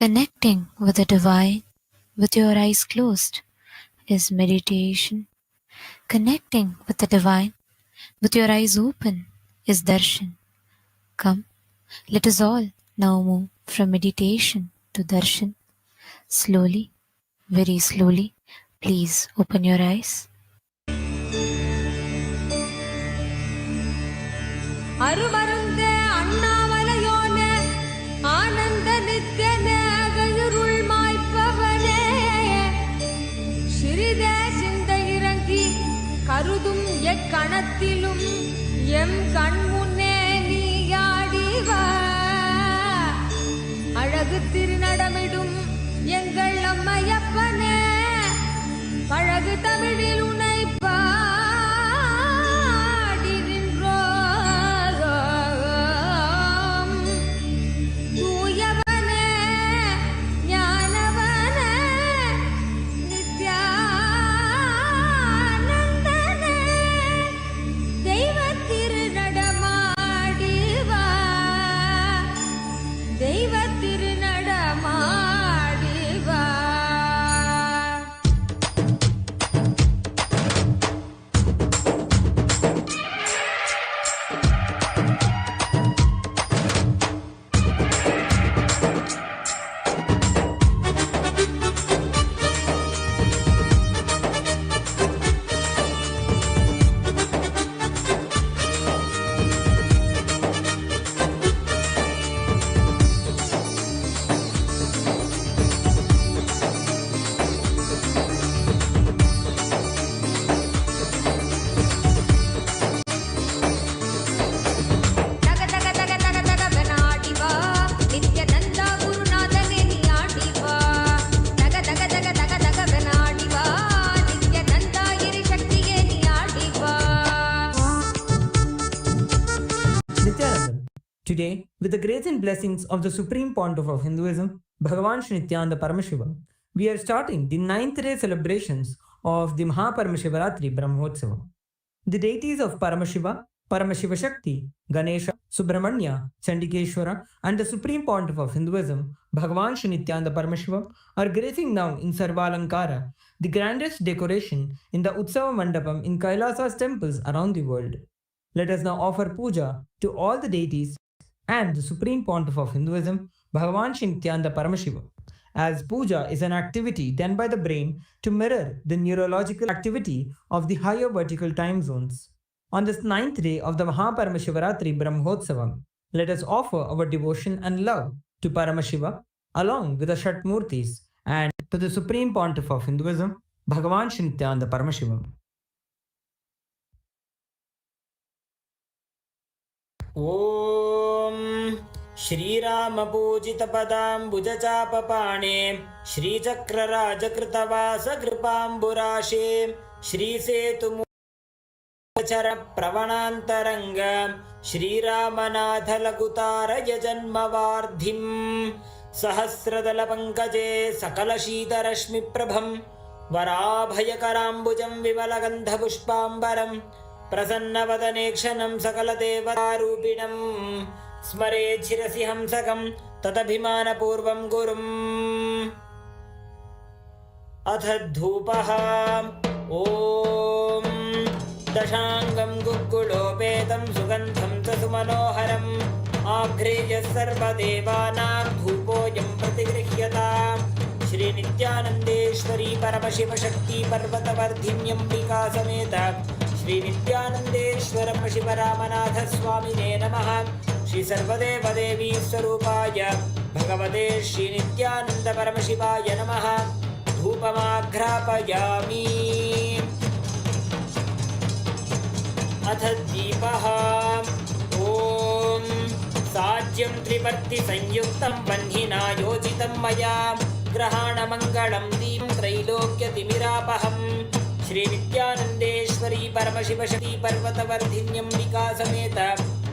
Connecting with the divine with your eyes closed is meditation. Connecting with the divine with your eyes open is darshan. Come, let us all now move from meditation to darshan. Slowly, very slowly, please open your eyes. அருமருந்தே அண்ணாமலையோனே ஆனந்த நித்யனே அகலுருள் மாய்ப்பவனே சிறிதே சிந்தை இறங்கி கருதும் எக்கணத்திலும் M கண்முன்னே நீயாடிவா அழகு திருநடமிடும் எங்கள் அம்மையப்பனே பழகு தமிழில் உனைப்பா Today, with the grace and blessings of the Supreme Pontiff of Hinduism, Bhagavan Shri Nithyananda Paramashiva, we are starting the 9th day celebrations of the Maha Paramashivaratri Brahmotsava. The deities of Paramashiva, Paramashiva Shakti, Ganesha, Subramanya, Chandikeshwara, and the Supreme Pontiff of Hinduism, Bhagavan Shri Nithyananda Paramashiva, are gracing now in Sarvalankara, the grandest decoration in the Utsava Mandapam in KAILASA'S temples around the world. Let us now offer puja to all the deities and the Supreme Pontiff of Hinduism, Bhagavan Shri Nithyananda Paramashiva, as puja is an activity done by the brain to mirror the neurological activity of the higher vertical time zones. On this 9th day of the Maha Paramashivaratri Brahmotsavam, let us offer our devotion and love to Paramashiva along with the Shatmurtis and to the Supreme Pontiff of Hinduism, Bhagavan Shri Nithyananda Paramashiva. ॐ श्रीरामपूजितपदाम्बुजचापपाणे श्रीचक्रराजकृतवासकृपाम्बुराशे श्रीसेतुमुचरप्रवणान्तरङ्ग श्रीरामनाथलघुतारयजन्मवार्धिम् सहस्रदलपङ्कजे सकलशीतरश्मिप्रभं वराभयकराम्बुजं विमलगन्धपुष्पाम्बरम् प्रसन्नवदने क्षणं सकलदेवतारूपिणं स्मरेत् शिरसि हंसकं तदभिमानपूर्वं गुरुम् अथ धूपः ॐ दशाङ्गं गुग्गुलोपेतं सुगन्धं च सुमनोहरम् आघ्रेय सर्वदेवानां धूपोऽयं प्रतिगृह्यताम् श्रीनित्यानन्देश्वरी परमशिवशक्ति पर्वतवर्धिन्यम्बिका समेत श्रीनित्यानन्देश्वर शिवरामनाथ स्वामिने नमः। श्री सर्वदेवदेवी स्वरूपाय भगवते श्रीनित्यानन्द परमशिवाय नमः। धूपमाघ्रापयामि। अथ दीपः ॐ साज्यं त्रिपर्ति संयुक्तं वह्निना योजितं मया ग्रहाणमङ्गलं दीपं त्रैलोक्यतिमिरापहम् श्रीनित्यानन्देश्वरी परमशिवशक्ति पर्वतवर्धिन्यम्बिका समेत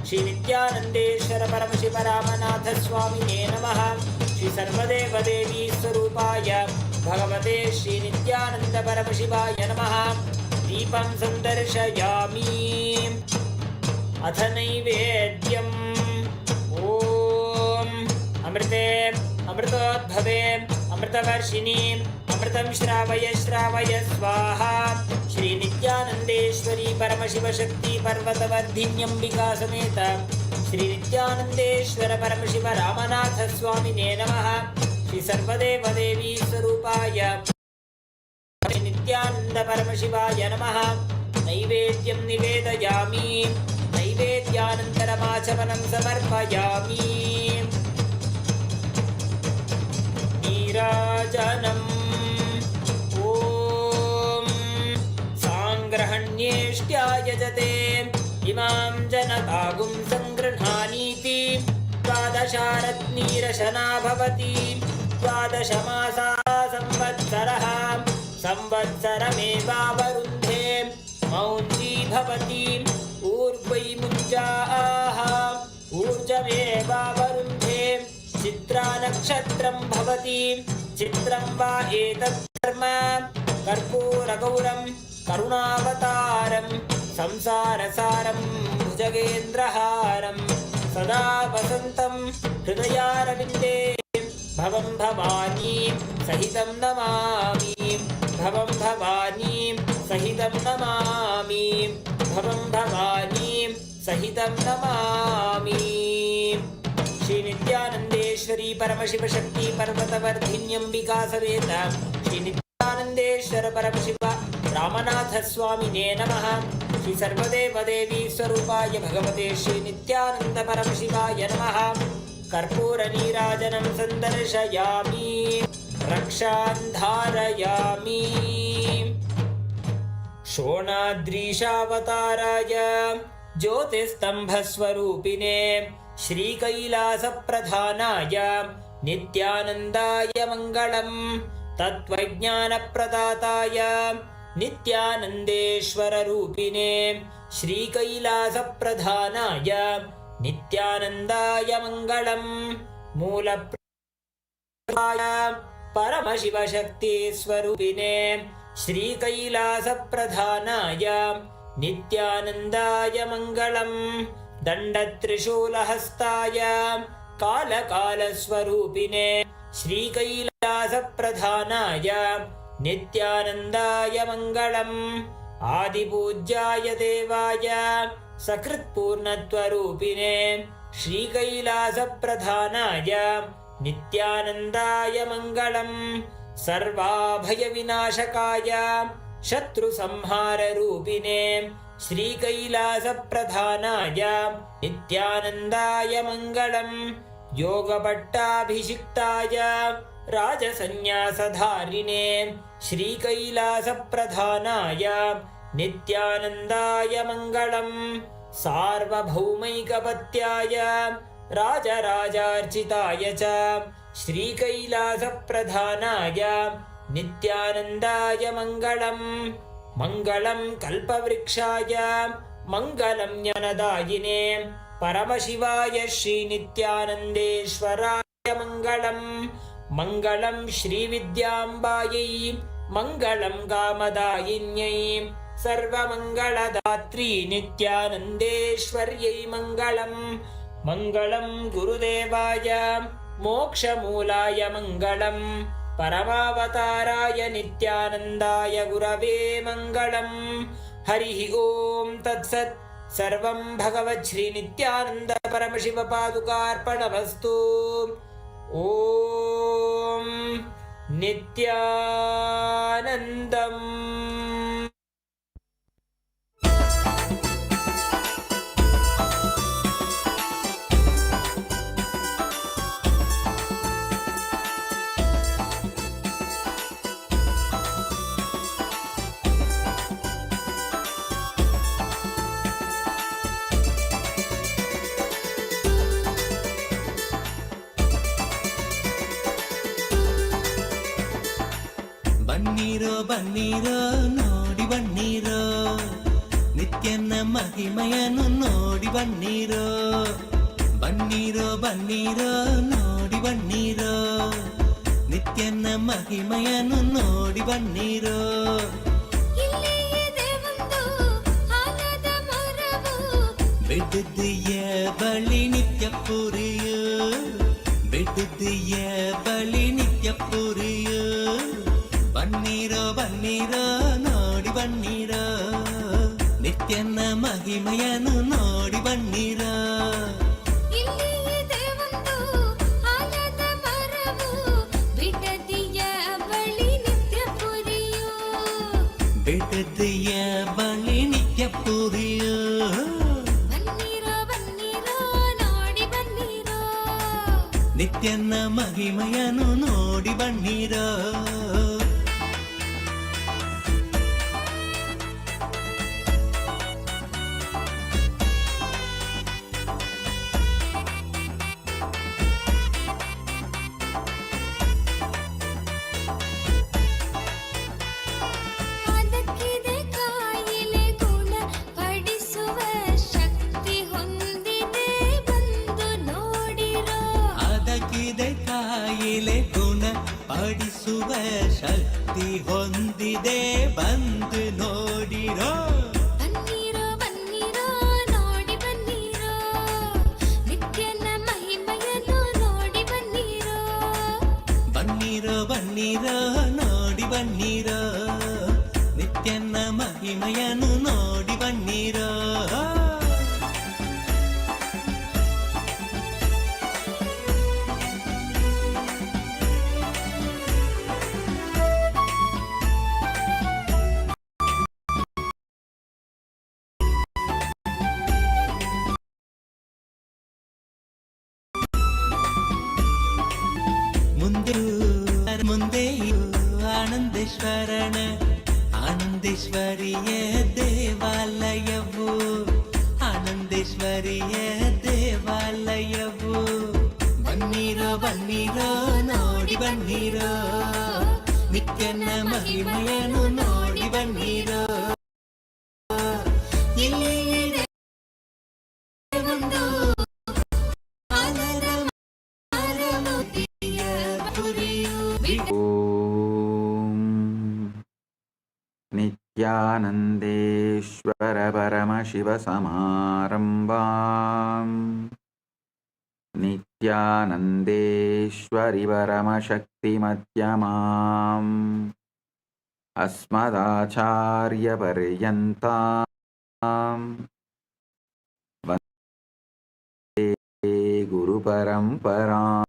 श्रीनित्यानन्देश्वर परमशिवरामनाथ स्वामिने नमः। श्री सर्वदेवदेवी स्वरूपाय भगवते श्रीनित्यानन्द परमशिवाय नमः। दीपं सन्दर्शयामि। अथ नैवेद्यम् ॐ अमृते अमृतोद्भवे अमृतवर्षिणीम् अमृतं श्रावय श्रावय स्वाहा श्री नित्यानन्देश्वरी परमशिवशक्ति पर्वतवर्धिन्यम्बिका समेत श्री नित्यानन्देश्वर परमशिव रामनाथ स्वामिने नमः श्री सर्वदेवदेवी स्वरूपाय नित्यानन्द परमशिवाय नमः नैवेद्यं निवेदयामि नैवेद्यानन्तरमाचमनं समर्पयामि नीराजनम् ॐ साङ्ग्रहण्येष्ट्यायजते इमां जनतागुं सङ्गृह्णानीति द्वादशारत्नीरशना भवति द्वादशमासा संवत्सरः संवत्सरमेवावरुन्धे मौञ्जी भवति ऊर्वैमुञ्जाः ऊर्जमेवावरुन्धे चित्रानक्षत्रं भवति चित्रं वा एतत् कर्म कर्पूरगौरं करुणावतारं संसारसारं भुजगेन्द्रहारं सदा वसन्तं हृदयारविन्दे भवं भवानी सहितं नमामि भवं भवानी सहितं नमामि भवं भवानी सहितं नमामि श्री नित्यानन्देश्वरी परमशिवशक्ति पर्वतवर्धिन्यम्बिका समेत श्री नित्यानन्देश्वर परमशिव रामनाथ स्वामिने नमः श्री सर्वदेवदेवी स्वरूपाय भगवते श्री नित्यानन्द परमशिवाय नमः कर्पूरनीराजनं सन्दर्शयामि रक्षान् धारयामि शोणाद्रीशावताराय ज्योतिस्तम्भस्वरूपिणे श्रीकैलासप्रधानाय नित्यानन्दाय मङ्गलम् तत्त्वज्ञानप्रदाताय नित्यानन्देश्वररूपिणे श्रीकैलासप्रधानाय नित्यानन्दाय मङ्गलम् मूलप्राय परमशिवशक्तिस्वरूपिणे श्रीकैलासप्रधानाय नित्यानन्दाय मङ्गलम् दण्डत्रिशूलहस्ताय कालकालस्वरूपिणे श्रीकैलासप्रधानाय नित्यानन्दाय मङ्गलम् आदिपूज्याय देवाय सकृत्पूर्णत्वरूपिणे श्रीकैलासप्रधानाय नित्यानन्दाय मङ्गलम् सर्वाभयविनाशकाय शत्रुसंहाररूपिणे श्रीकैलासप्रधानाय नित्यानन्दाय मङ्गलम् योगपट्टाभिषिक्ताय राजसन्न्यासधारिणे श्रीकैलासप्रधानाय नित्यानन्दाय मङ्गलम् सार्वभौमैकपत्याय राजराजार्चिताय च श्रीकैलासप्रधानाय नित्यानन्दाय मङ्गलम् मङ्गलं कल्पवृक्षाय मङ्गलं ज्ञानदायिने परमशिवाय श्रीनित्यानन्देश्वराय मङ्गलम् मङ्गलं श्रीविद्याम्बायै मङ्गलं कामदायिन्यै सर्वमङ्गलदात्री नित्यानन्देश्वर्यै मङ्गलम् मङ्गलं गुरुदेवाय मोक्षमूलाय मङ्गलम् परमावताराय नित्यानन्दाय गुरवे मङ्गलम् हरिः ॐ तत्सत् सर्वं भगवत् श्री नित्यानन्द परमशिव पादुकार्पणमस्तु ॐ नित्यानन्दम् ಬನ್ನೀರೋ ಬನ್ನೀರೋ ನೋಡಿ ಬನ್ನೀರೋ ನಿತ್ಯನ ಮಹಿಮೆಯನ್ನು ನೋಡಿ ಬನ್ನೀರೋ ಬನ್ನೀರೋ ಬನ್ನೀರೋ ನೋಡಿ ಬನ್ನೀರೋ ನಿತ್ಯನ ಮಹಿಮೆಯನ್ನು ನೋಡಿ ಬನ್ನೀರೋ ಬಿಡದಿಯ ಬಳಿ ನಿತ್ಯ ಪುರಿಯೋ ಬಿಡುದಿಯ ಬಳಿ ನಿತ್ಯ ಪುರಿಯೋ ಬನ್ನೀರೋ ಬನ್ನೀರೋ ನೋಡಿ ಬನ್ನೀರೋ ನಿತ್ಯನ ಮಹಿಮೆಯನ್ನು ನೋಡಿ ಬನ್ನೀರೋ ಬಿಡುದಿಯ ಬಳಿ ನಿತ್ಯ ಪುರಿಯೋ ನಿತ್ಯನ ಮಹಿಮೆಯನ್ನು ನೋಡಿ ಬನ್ನೀರೋ ಪಡಿಸುವ ಶಕ್ತಿ ಹೊಂದಿದೆ ಬಂದು ನೋಡಿರೋ ಬನ್ನೀರೋ ಬನ್ನೀರೋ ನೋಡಿ ಬನ್ನೀರೋ ನಿತ್ಯನ ಮಹಿಮೆಯನ್ನು ನೋಡಿ ಬನ್ನೀರೋ ಬನ್ನೀರೋ ಬನ್ನೀರೋ ನೋಡಿ ಬನ್ನೀರೋ ನಿತ್ಯನ ಮಹಿಮೆಯನ್ನು ನೋಡಿ ಬನ್ನೀರೋ ಮುಂದೆಯೂ ಆನಂದೇಶ್ವರನ ಆನಂದೇಶ್ವರಿಯ ದೇವಾಲಯವು ಆನಂದೇಶ್ವರಿಯ ದೇವಾಲಯವು ಬನ್ನೀರೋ ಬನ್ನೀರೋ ನೋಡಿ ಬನ್ನೀರೋ ನಿತ್ಯನ ಮಹಿಮೆಯನ್ನು ನೋಡಿ ಬನ್ನೀರೋ ಇಲ್ಲಿ ಇದೆ ಒಂದು ಓಂ ನಿತ್ಯಾನಂದೇಶ್ವರ ಪರಮಶಿವ ಸಮಾರಂಭಾಂ ನಿತ್ಯಾನಂದೇಶ್ವರಿ ಪರಮಶಕ್ತಿ ಮಧ್ಯಮಾಂ ಅಸ್ಮದಾಚಾರ್ಯ ಪರ್ಯಂತಾಂ ವಂದೇ ಗುರು ಪರಂಪರಾಂ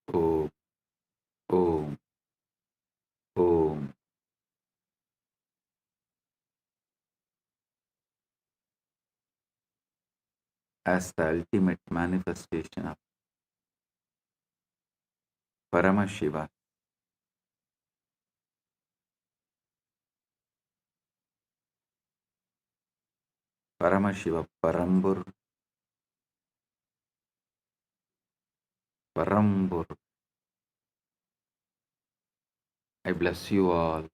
Om, Om, Om. As the ultimate manifestation of Paramashiva, Paramashiva Parambur. I bless you all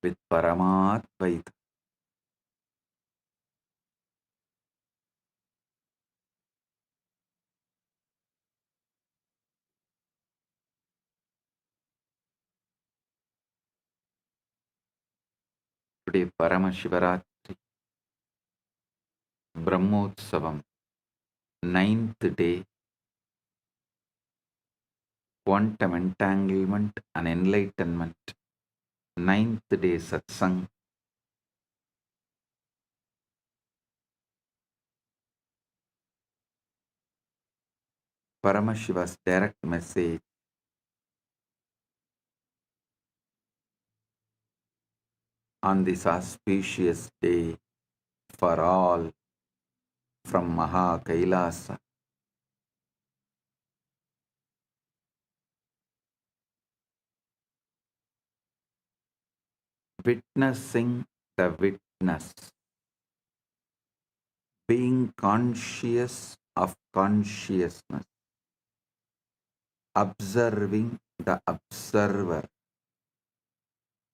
with Paramatvaita. Today Paramashivaratri, Brahmotsavam, 9th day, quantum entanglement and enlightenment, 9th day Satsang. Paramashiva's direct message on this auspicious day for all from Maha Kailasa. witnessing the witness, being conscious of consciousness, observing the observer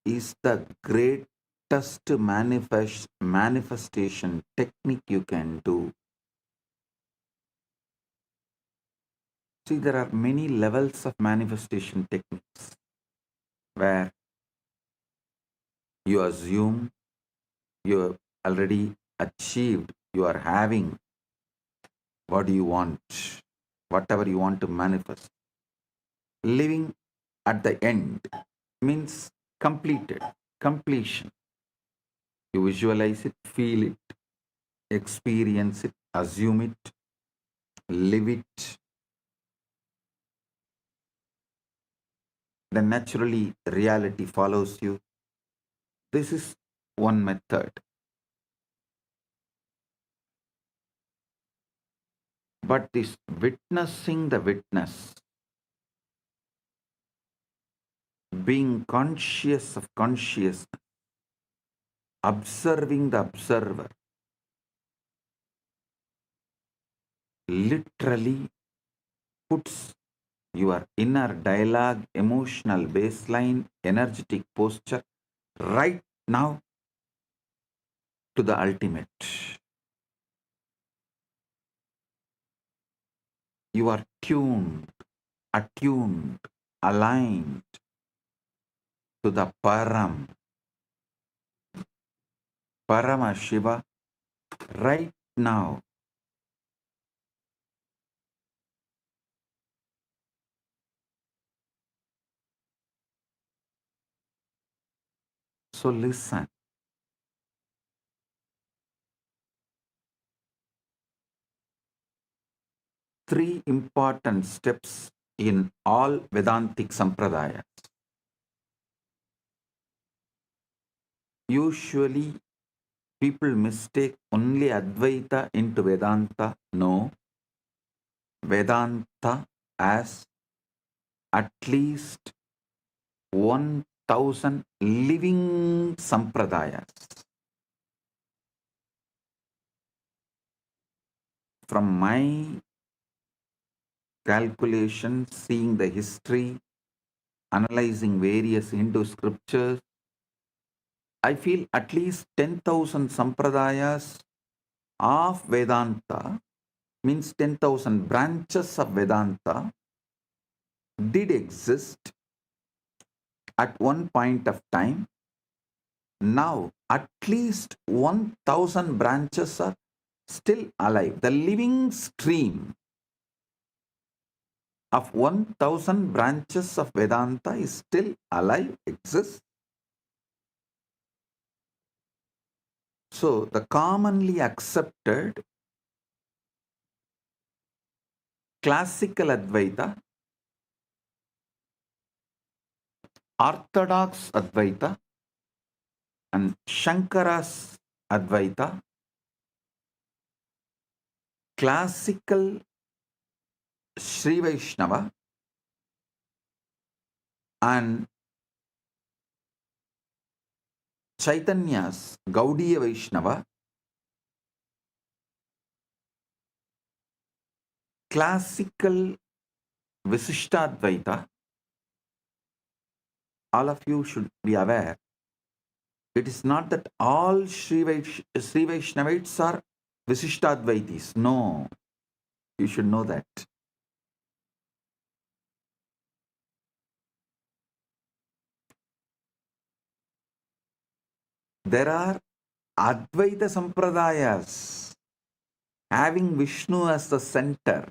is the greatest manifestation technique you can do. See, there are many levels of manifestation techniques where you assume you have already achieved, you are having what you want, whatever you want to manifest. Living at the end means completed, completion. You visualize it, feel it, experience it, assume it, live it. Then naturally reality follows you. This is one method. But this witnessing the witness, being conscious of consciousness, observing the observer, literally puts your inner dialogue, emotional baseline, energetic posture right now to the ultimate. You are tuned, attuned, aligned to the Paramashiva right now. So listen. Three important steps in all Vedantic Sampradayas. Usually people mistake only Advaita into Vedanta. No, Vedanta as at least 1000 living Sampradayas. From my calculation, seeing the history, analyzing various Hindu scriptures, I feel at least 10,000 Sampradayas of Vedanta, means 10,000 branches of Vedanta, did exist at one point of time. Now, at least 1,000 branches are still alive. The living stream of 1,000 branches of Vedanta is still alive, exists. So, the commonly accepted classical Advaita, Orthodox Advaita, and Shankara's Advaita, classical Sri Vaishnava, and Chaitanya's Gaudiya Vaishnava, classical Visishtadvaita. All of you should be aware, it is not that all Sri Vaishnavites are Visishtadvaitis. No, you should know that. There are Advaita Sampradayas having Vishnu as the center.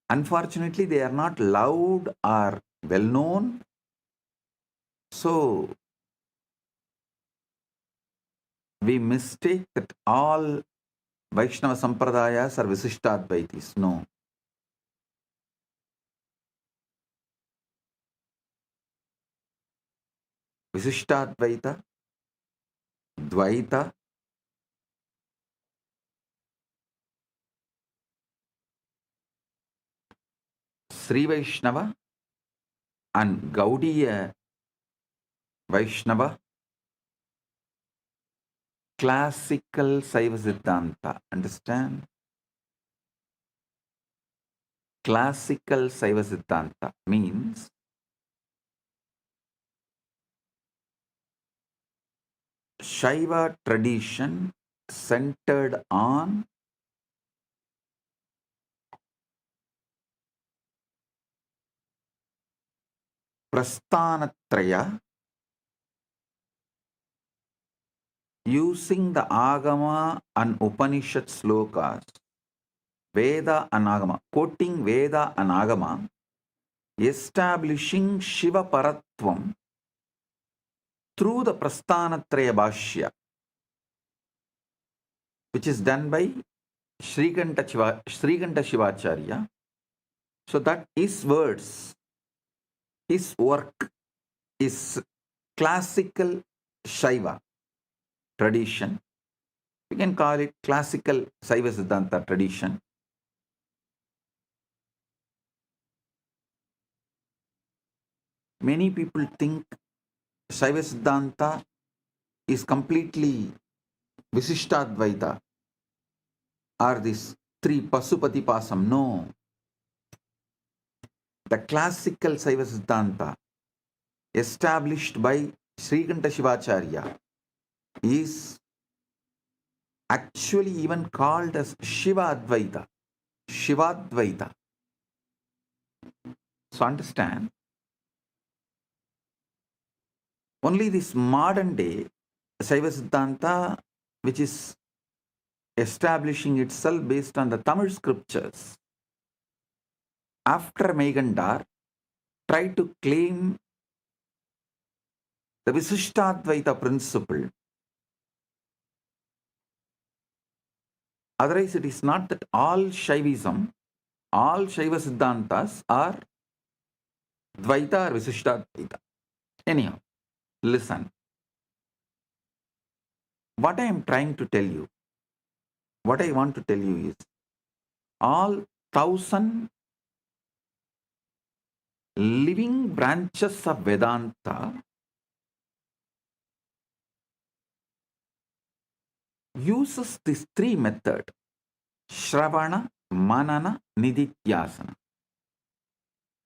Unfortunately, they are not loud or well known. So, we mistake that all Vaishnava Sampradayas are Visishtadvaitis. No. Visishtadvaita, Dvaita, Sri Vaishnava, and Gaudiya Vaishnava, classical Saiva Siddhanta. Understand? Classical Saiva Siddhanta means Shaiva tradition centered on Prasthanatraya, using the Agama and Upanishad slokas, Veda and Agama, quoting Veda and Agama, establishing Shiva Paratvam through the Prasthanatraya Bhashya, which is done by Srikanta Shivacharya. So that his words, his work is classical Shaiva tradition. We can call it classical Saiva Siddhanta tradition. Many people think Saiva Siddhanta is completely Visishtadvaita or this three Pasupati Pasam. No. The classical Saiva Siddhanta established by Srikanta Shivacharya is actually even called as Shiva Advaita, Shivadvaita. So understand, only this modern day Saiva Siddhanta, which is establishing itself based on the Tamil scriptures, after Megandar, try to claim the Visishtadvaita principle. Otherwise, it is not that all Shaivism, all Shaiva Siddhantas are Dvaita or Visishtadvaita. Anyhow, listen. What I am trying to tell you, what I want to tell you is, all 1,000 living branches of Vedanta uses these three methods: Shravana, Manana, Nididhyasana.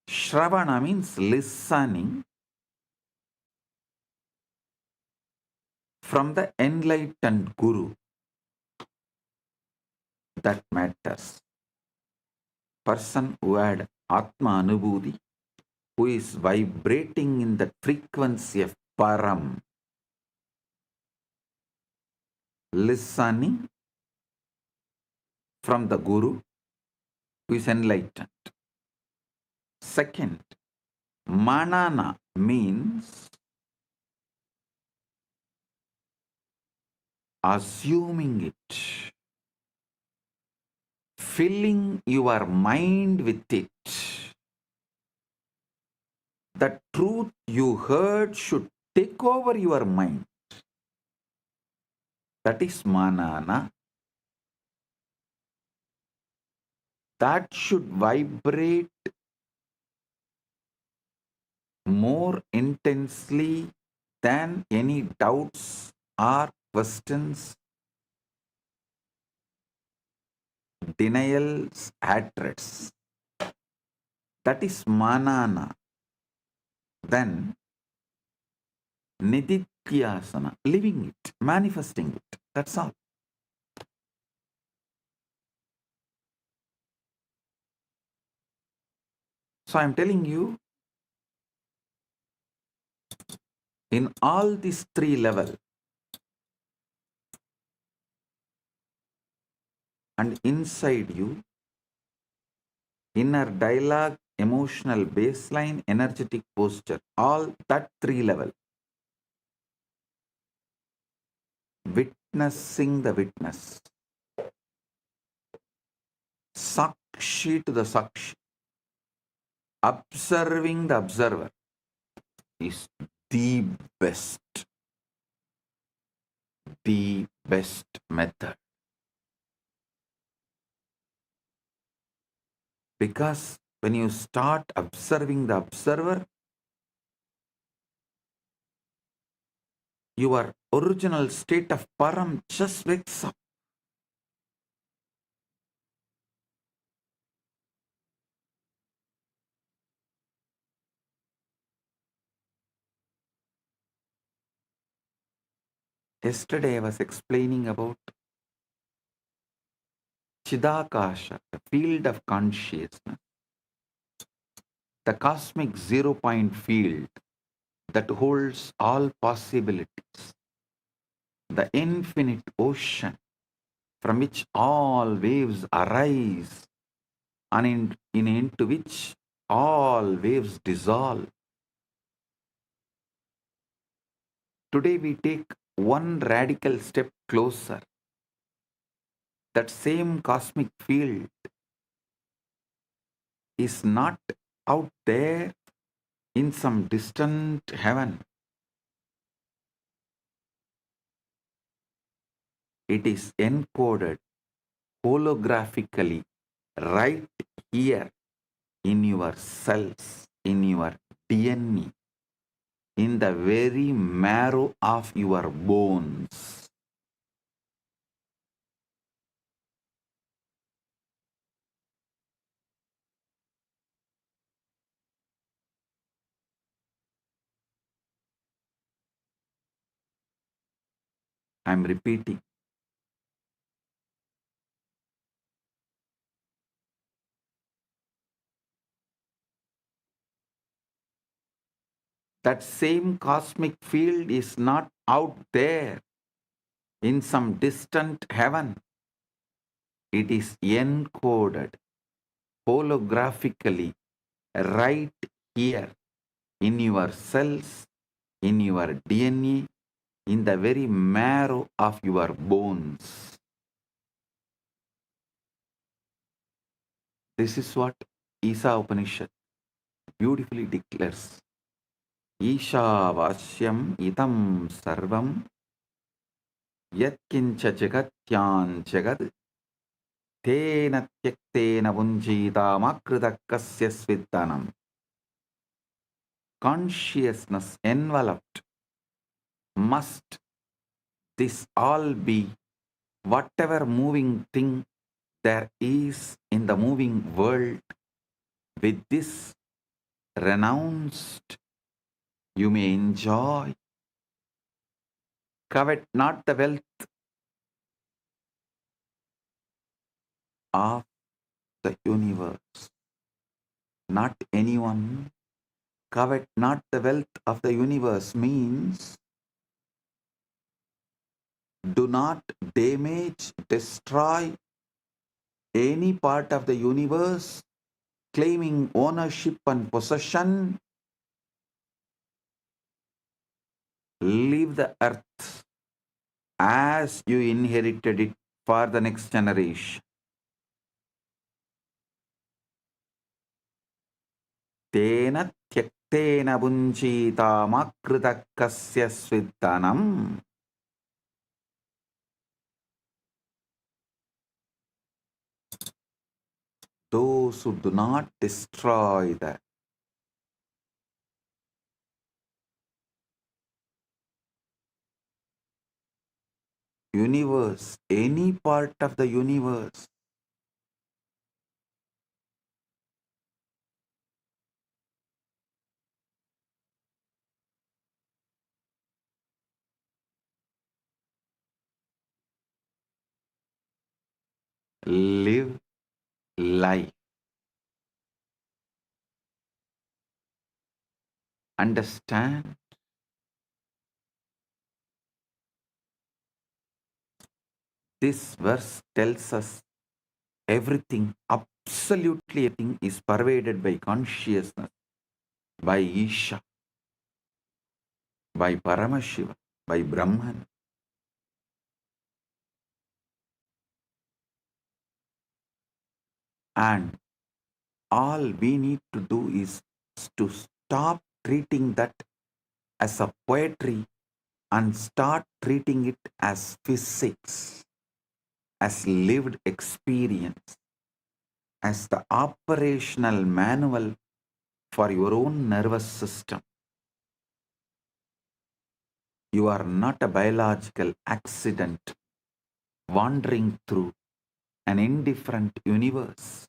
Shravana means listening from the enlightened Guru. That matters. Person who had Atma Anubhuti, who is vibrating in the frequency of Param, listening from the Guru, who is enlightened. Second, Manana means assuming it, filling your mind with it. The truth you heard should take over your mind. That is Manana. That should vibrate more intensely than any doubts or questions, denials, hatreds. That is Manana. Then Nididhyasana, living it, manifesting it. That's all. So I'm telling you, in all these three levels, and inside you, inner dialogue, emotional baseline, energetic posture, all that three level, witnessing the witness, Sakshi to the Sakshi, observing the observer is the best method. Because when you start observing the observer, Your original state of Param just wakes up. Yesterday I was explaining about Chidakasha, the field of consciousness, the cosmic zero-point field that holds all possibilities, the infinite ocean from which all waves arise and into which all waves dissolve. Today we take one radical step closer. That same cosmic field is not out there in some distant heaven. It is encoded holographically right here in your cells, in your DNA, in the very marrow of your bones. I'm repeating. That same cosmic field is not out there in some distant heaven. It is encoded holographically right here in your cells, in your DNA, in the very marrow of your bones. This is what Isa Upanishad beautifully declares. Isha itam sarvam yatkincha jagatyan jagad tena tyaktena vunjita makritakasya sviddanam. Consciousness enveloped must this all be whatever moving thing there is in the moving world. With this renounced, you may enjoy. Covet not the wealth of the universe, not anyone. Covet not the wealth of the universe means do not damage, destroy any part of the universe, claiming ownership and possession. Leave the earth as you inherited it for the next generation. Tena tyaktena bunjita makritakasya sviddanam. Those who do not destroy the universe, any part of the universe, live life. Understand this verse tells us everything, absolutely everything is pervaded by consciousness, by Isha, by Paramashiva, by Brahman. And all we need to do is to stop treating that as a poetry and start treating it as physics, as lived experience, as the operational manual for your own nervous system. You are not a biological accident wandering through an indifferent universe.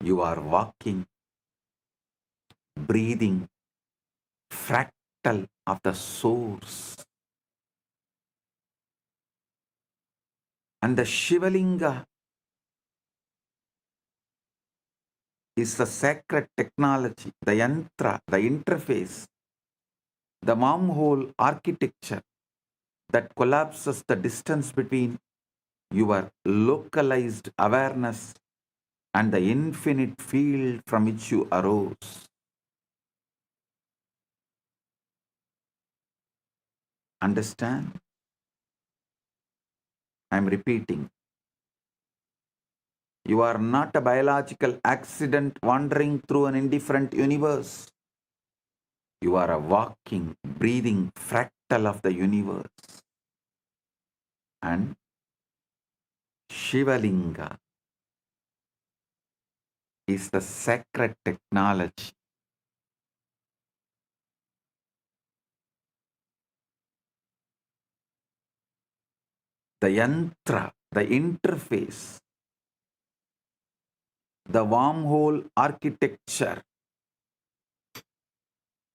You are walking, breathing, fractal of the source. And the Shivalinga is the sacred technology, the yantra, the interface, the wormhole architecture that collapses the distance between your localized awareness and the infinite field from which you arose. Understand? I'm repeating. You are not a biological accident wandering through an indifferent universe. You are a walking, breathing fractal of the universe. And Shivalinga is the sacred technology. The yantra, the interface, the wormhole architecture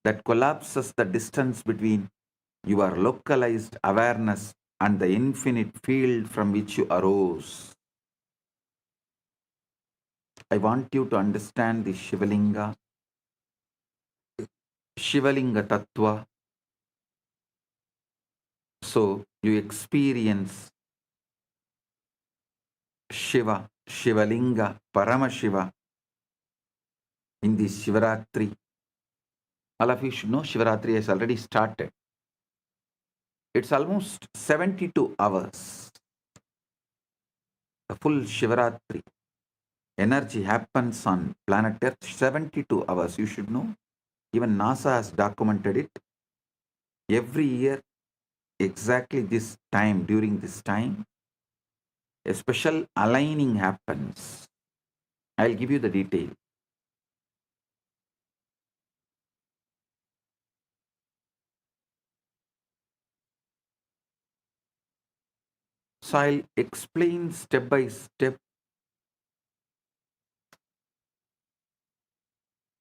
that collapses the distance between your localized awareness and the infinite field from which you arose. I want you to understand the Shivalinga Tattva. So you experience Shiva, Shivalinga, Paramashiva in this Shivaratri. All of you should know Shivaratri has already started. It's almost 72 hours. The full Shivaratri energy happens on planet Earth 72 hours. You should know. Even NASA has documented it. Every year, exactly this time, during this time, a special aligning happens. I'll give you the detail. So I'll explain step by step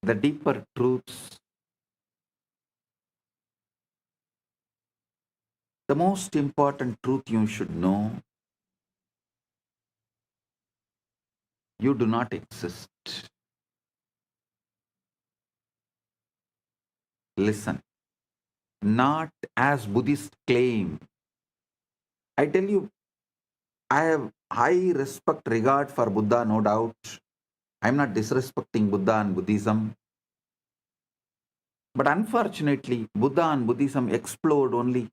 the deeper truths. The most important truth you should know, you do not exist. Listen, not as Buddhists claim. I tell you, I have high respect, regard for Buddha, no doubt. I'm not disrespecting Buddha and Buddhism. But unfortunately, Buddha and Buddhism explored only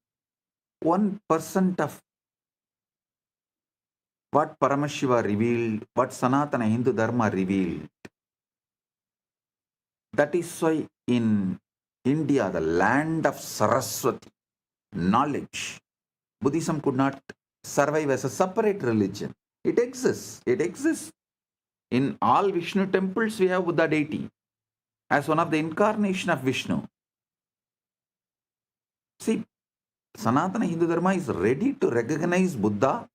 1% of what Paramashiva revealed, what Sanatana Hindu Dharma revealed. That is why in India, the land of Saraswati, knowledge, Buddhism could not survive as a separate religion. It exists. It exists. In all Vishnu temples, we have Buddha deity as one of the incarnation of Vishnu. See, Sanatana Hindu Dharma is ready to recognize Buddha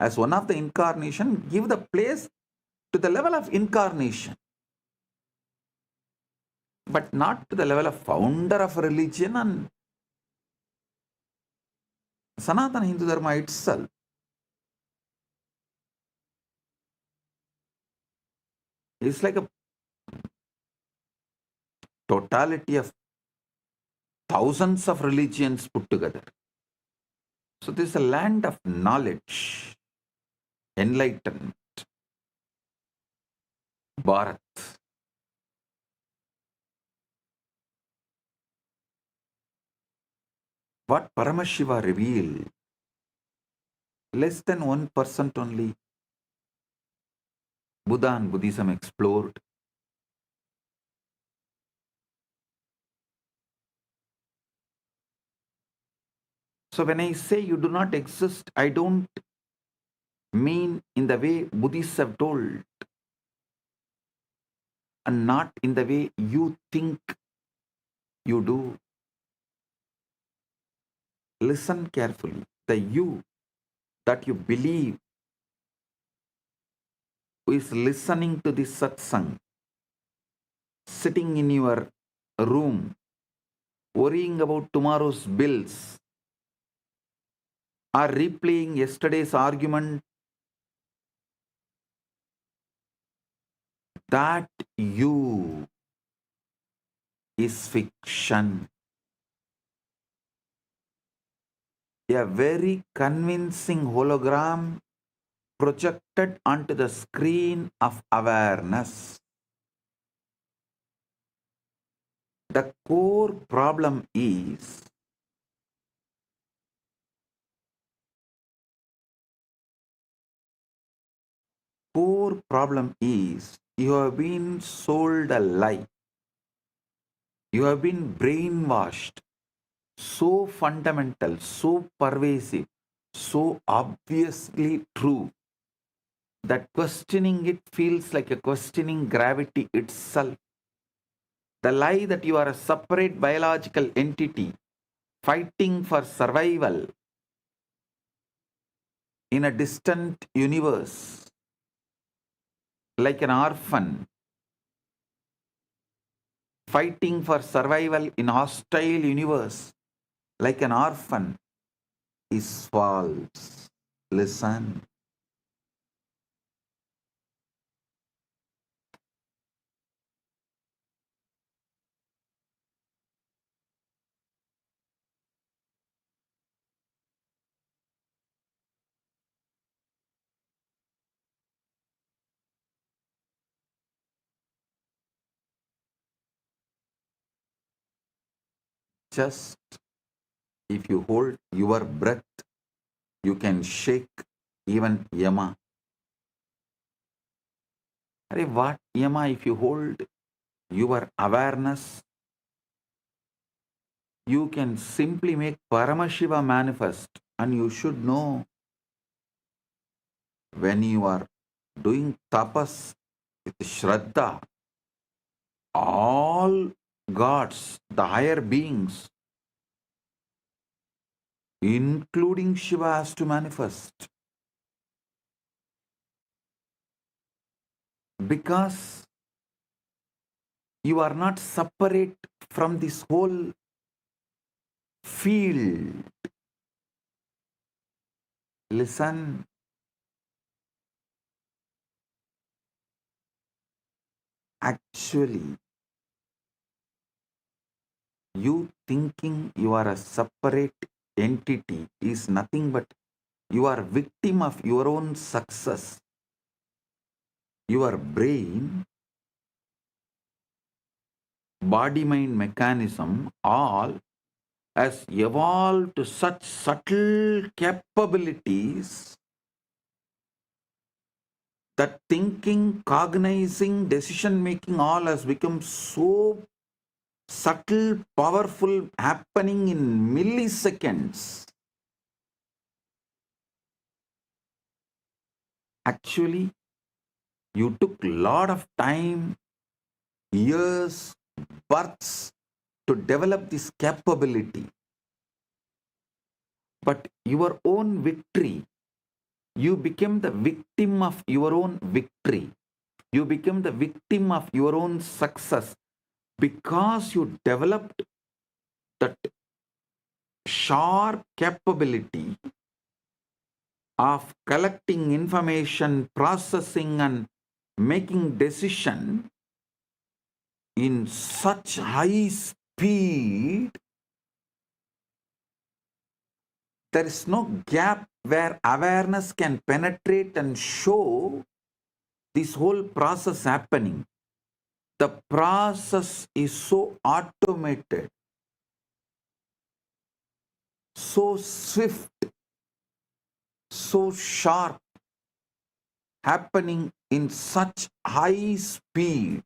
as one of the incarnation, give the place to the level of incarnation, but not to the level of founder of religion and Sanatana Hindu Dharma itself. It's like a totality of thousands of religions put together. So this is a land of knowledge, enlightenment, Bharat. What Paramashiva revealed, less than 1% only Buddha and Buddhism explored. So when I say you do not exist, I don't mean in the way Buddhists have told, and not in the way you think you do. listen carefully. The you that you believe who is listening to this satsang, sitting in your room, worrying about tomorrow's bills, or replaying yesterday's argument, that you is fiction. A very convincing hologram projected onto the screen of awareness. The core problem is you have been sold a lie. You have been brainwashed. So fundamental, so pervasive, so obviously true that questioning it feels like a questioning gravity itself. The lie that you are a separate biological entity fighting for survival in a distant universe, like an orphan fighting for survival in hostile universe, like an orphan, is false. Listen. Just if you hold your breath, you can shake even Yama. Arey, what Yama? If you hold your awareness, you can simply make Paramashiva manifest, and you should know when you are doing tapas with Shraddha, all gods, the higher beings, including Shiva, has to manifest. Because you are not separate from this whole field. Listen. Actually, you thinking you are a separate entity is nothing but you are victim of your own success. Your brain, body-mind mechanism, all has evolved to such subtle capabilities that thinking, cognizing, decision-making all has become so subtle, powerful, happening in milliseconds. Actually, you took a lot of time, years, births to develop this capability. But your own victory, you became the victim of your own victory. You became the victim of your own success because you developed that sharp capability of collecting information, processing and making decision in such high speed. There is no gap where awareness can penetrate and show this whole process happening. The process is so automated, so swift, so sharp, happening in such high speed.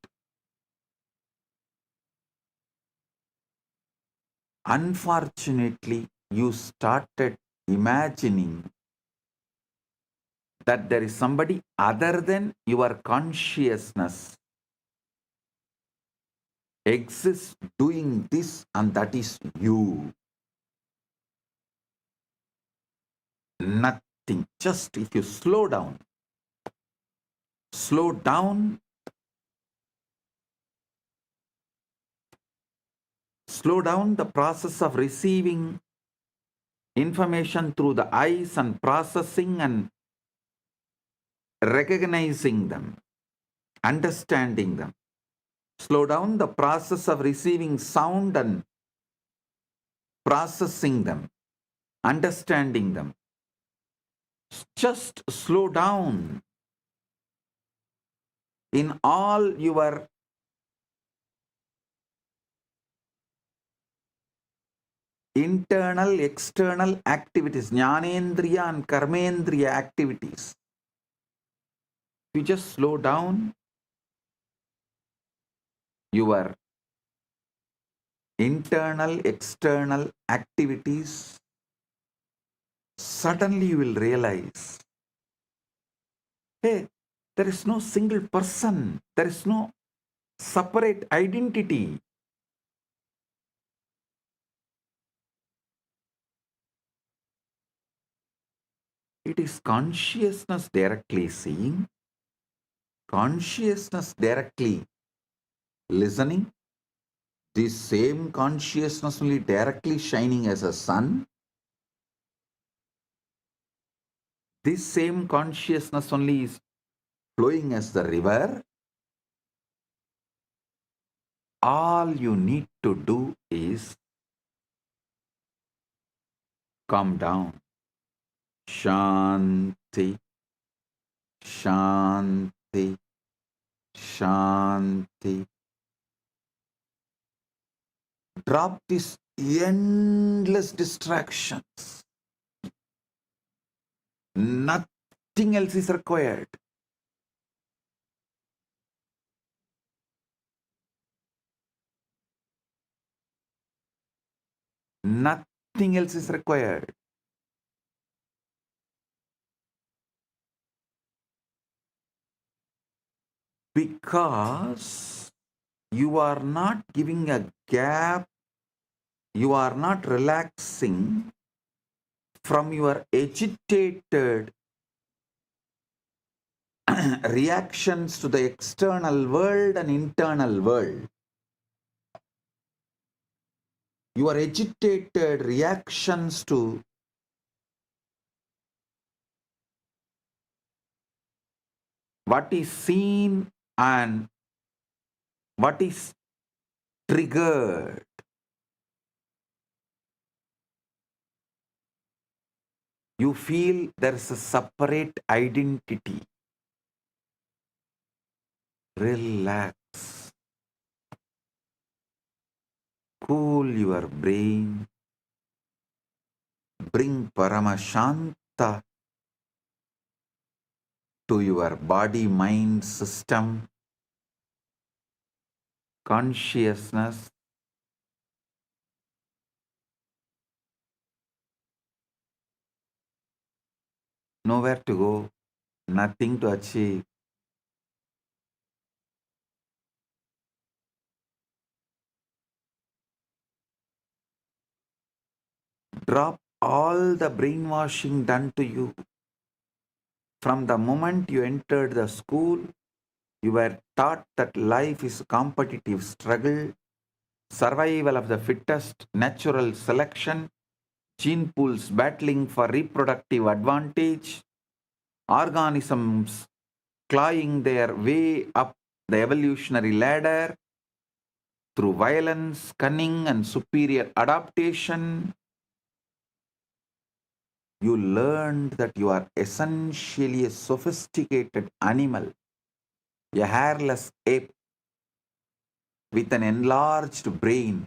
Unfortunately, you started imagining that there is somebody other than your consciousness exists doing this, and that is you. nothing. Just if you slow down the process of receiving information through the eyes and processing and recognizing them, understanding them. Slow down the process of receiving sound and processing them, understanding them. Just slow down in all your internal, external activities, jnanendriya and karmendriya activities. You just slow down your internal, external activities, suddenly you will realize, hey, there is no single person, there is no separate identity. It is consciousness directly seeing, consciousness directly listening, this same consciousness only directly shining as a sun, this same consciousness only is flowing as the river. All you need to do is calm down. Shanti, Shanti, Shanti. Drop these endless distractions. Nothing else is required. Nothing else is required. Because you are not giving a gap, you are not relaxing from your agitated reactions to the external world and internal world. Your agitated reactions to what is seen and what is triggered. You feel there is a separate identity. Relax. Cool your brain. Bring Paramashanta to your body-mind system. Consciousness. Nowhere to go. Nothing to achieve. Drop all the brainwashing done to you. From the moment you entered the school, you were taught that life is a competitive struggle, survival of the fittest, natural selection, gene pools battling for reproductive advantage, organisms clawing their way up the evolutionary ladder through violence, cunning, and superior adaptation. You learned that you are essentially a sophisticated animal, a hairless ape with an enlarged brain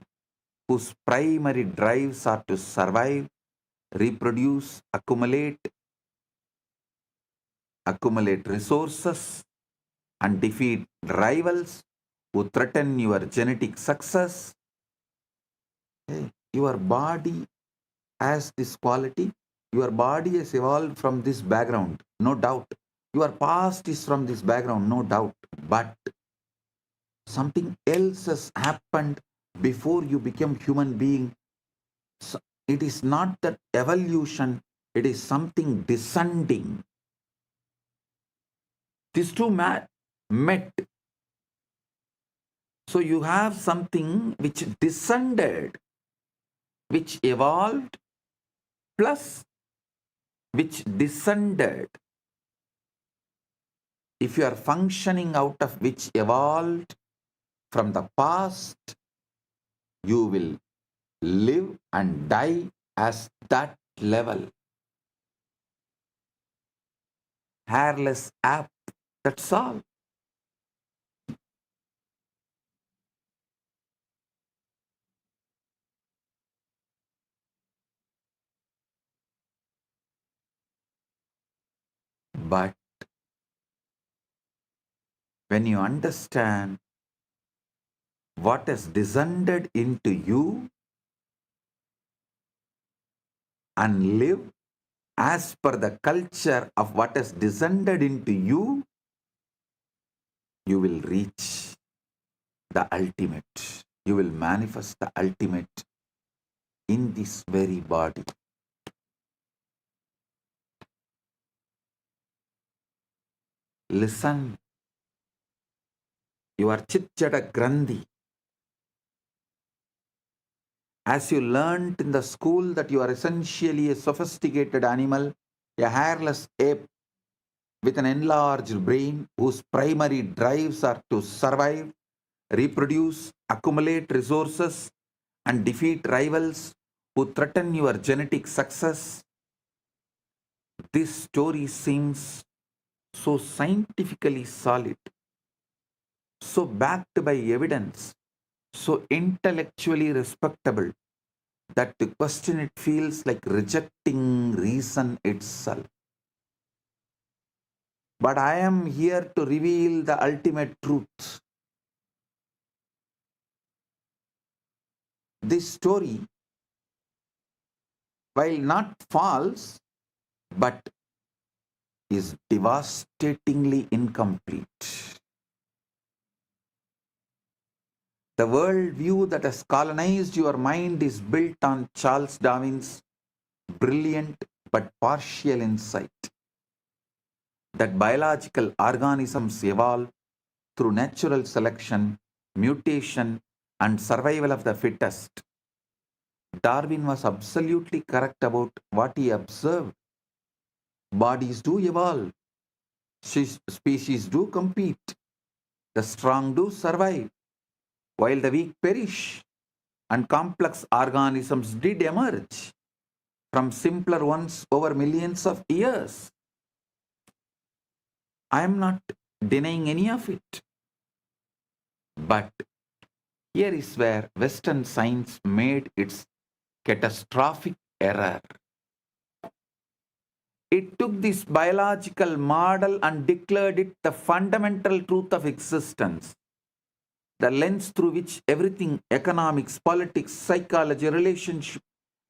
whose primary drives are to survive, reproduce, accumulate resources, and defeat rivals who threaten your genetic success. Your body has this quality. Your body has evolved from this background, no doubt. Your past is from this background, no doubt. But something else has happened before you become human being. So it is not that evolution, It is something descending. These two met. So you have something which descended, which evolved, plus which descended. If you are functioning out of which evolved from the past, you will live and die as that level. Hairless app, that's all. But when you understand what has descended into you and live as per the culture of what has descended into you, you will reach the ultimate. You will manifest the ultimate in this very body. Listen, your Chitjada Grandhi. As you learnt in the school that you are essentially a sophisticated animal, a hairless ape with an enlarged brain whose primary drives are to survive, reproduce, accumulate resources, and defeat rivals who threaten your genetic success. This story seems so scientifically solid, so backed by evidence, so intellectually respectable, that to question it feels like rejecting reason itself. But I am here to reveal the ultimate truth. This story, while not false, but is devastatingly incomplete. The worldview that has colonized your mind is built on Charles Darwin's brilliant but partial insight that biological organisms evolve through natural selection, mutation, and survival of the fittest. Darwin was absolutely correct about what he observed. Bodies do evolve, species do compete, the strong do survive, while the weak perish, and complex organisms did emerge from simpler ones over millions of years. I am not denying any of it. But here is where Western science made its catastrophic error. It took this biological model and declared it the fundamental truth of existence, the lens through which everything, economics, politics, psychology, relationship,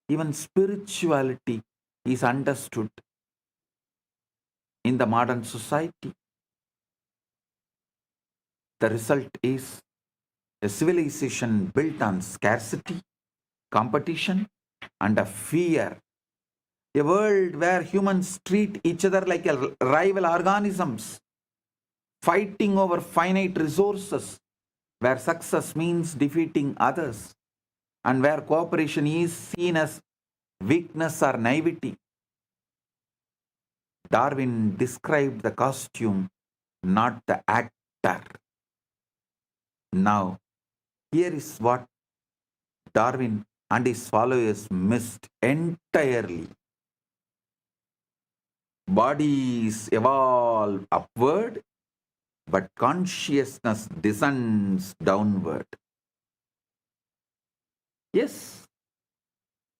even spirituality, is understood in the modern society. The result is a civilization built on scarcity, competition, and a fear. A world where humans treat each other like rival organisms, fighting over finite resources, where success means defeating others, and where cooperation is seen as weakness or naivety. Darwin described the costume, not the actor. Now, here is what Darwin and his followers missed entirely. Bodies evolve upward, but consciousness descends downward. Yes,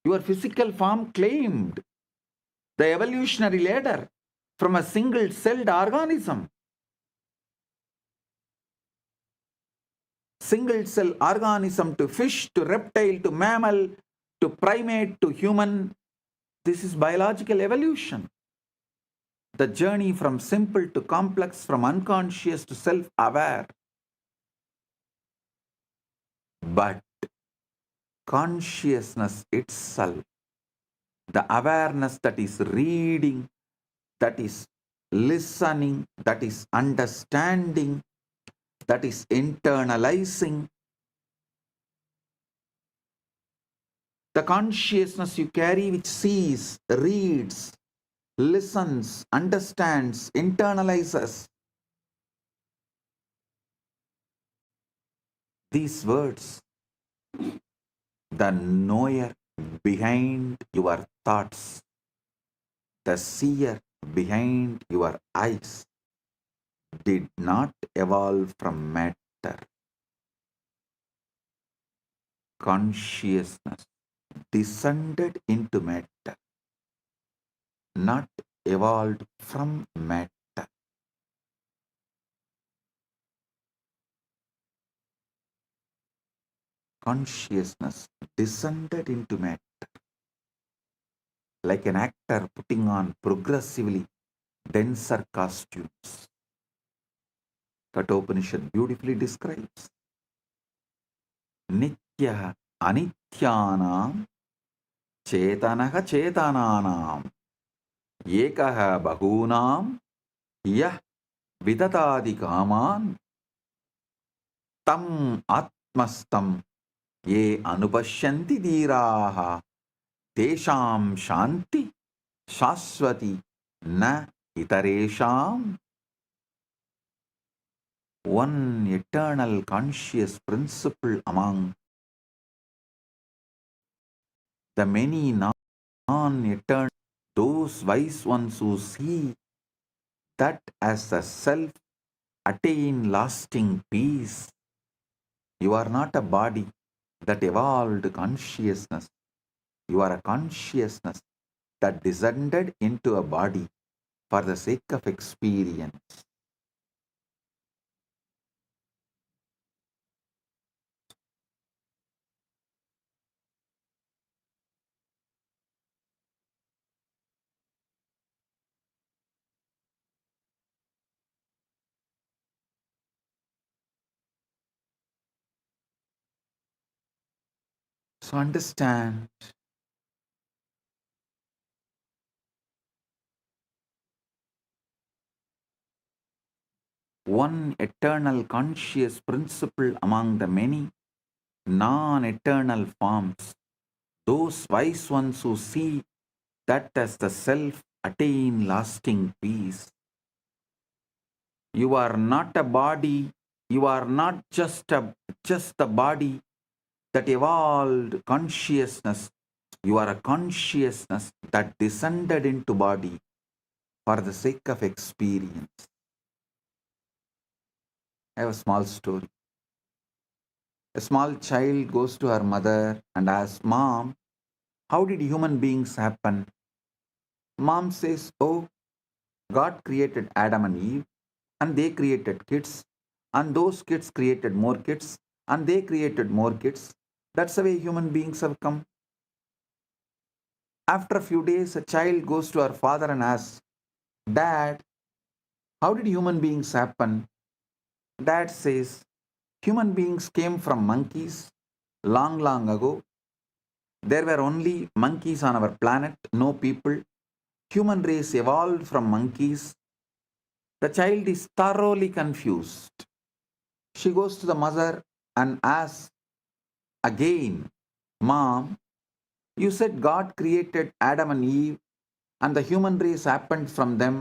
your physical form climbed the evolutionary ladder from a single-celled organism. Single-cell organism to fish, to reptile, to mammal, to primate, to human. This is biological evolution. The journey from simple to complex, from unconscious to self-aware. But consciousness itself the awareness that is reading, that is listening, that is understanding, that is internalizing. The consciousness you carry which sees, reads, listens, understands, internalizes. These words, the knower behind your thoughts, the seer behind your eyes, did not evolve from matter. Consciousness descended into matter, not evolved from matter. Consciousness descended into matter, like an actor putting on progressively denser costumes. Kathopanishad beautifully describes Nitya Anityanam Chetanaha Chetananam Ekaha Bahunam Yah Vidadadi Kaman Tam Atmastam Ye Anupashyanti Dhiraha Tesham Shanti Shaswati Na Itaresham. One eternal conscious principle among the many non-eternal, those wise ones who see that as the self attain lasting peace. You are not a body that evolved consciousness. You are a consciousness that descended into a body for the sake of experience. So understand, one eternal conscious principle among the many non-eternal forms, those wise ones who see that as the self attain lasting peace. You are not a body, you are not just the body that evolved consciousness. You are a consciousness that descended into body for the sake of experience. I have a small story. A small child goes to her mother and asks, "Mom, how did human beings happen?" Mom says, "Oh, God created Adam and Eve, and they created kids, and those kids created more kids, and they created more kids. That's the way human beings have come." After a few days, a child goes to her father and asks, "Dad, how did human beings happen?" Dad says, "Human beings came from monkeys long, long ago. There were only monkeys on our planet, no people. Human race evolved from monkeys." The child is thoroughly confused. She goes to the mother and asks again, "Mom, you said God created Adam and Eve and the human race happened from them.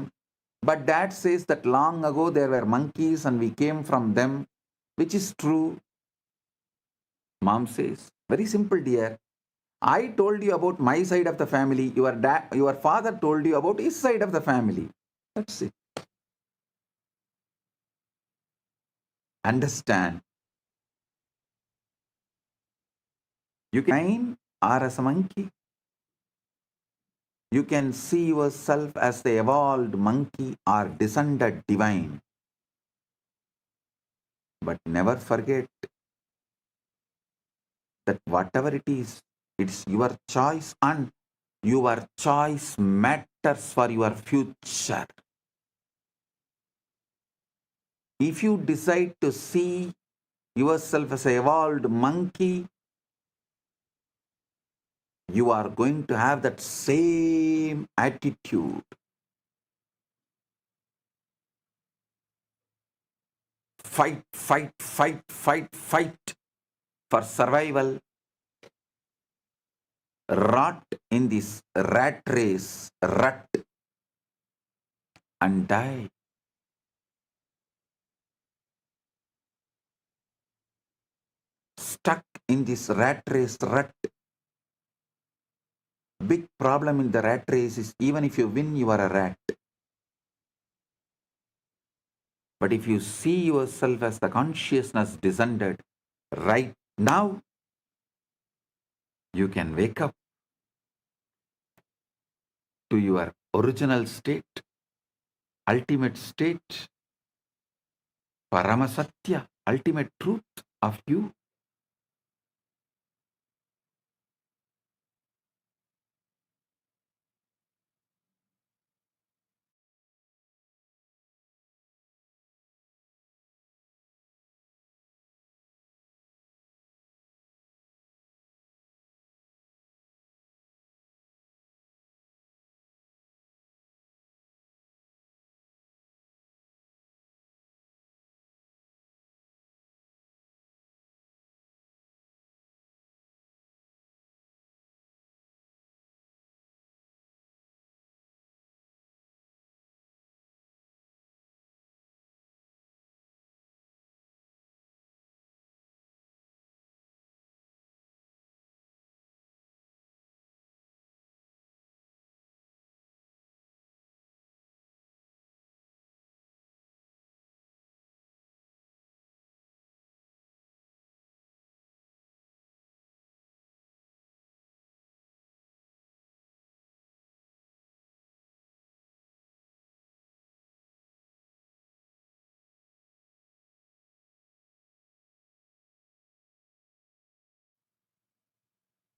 But Dad says that long ago there were monkeys and we came from them. Which is true?" Mom says, "Very simple, dear. I told you about my side of the family. Your father told you about his side of the family. That's it." Understand. You can or as a monkey. You can see yourself as the evolved monkey or descended divine. But never forget that whatever it is, it's your choice and your choice matters for your future. If you decide to see yourself as an evolved monkey, you are going to have that same attitude. Fight, fight, fight, fight, fight for survival. Rot in this rat race, rut, and die. Stuck in this rat race, rut. Big problem in the rat race is even if you win, you are a rat. But if you see yourself as the consciousness descended right now, you can wake up to your original state, ultimate state, Paramasatya, ultimate truth of you.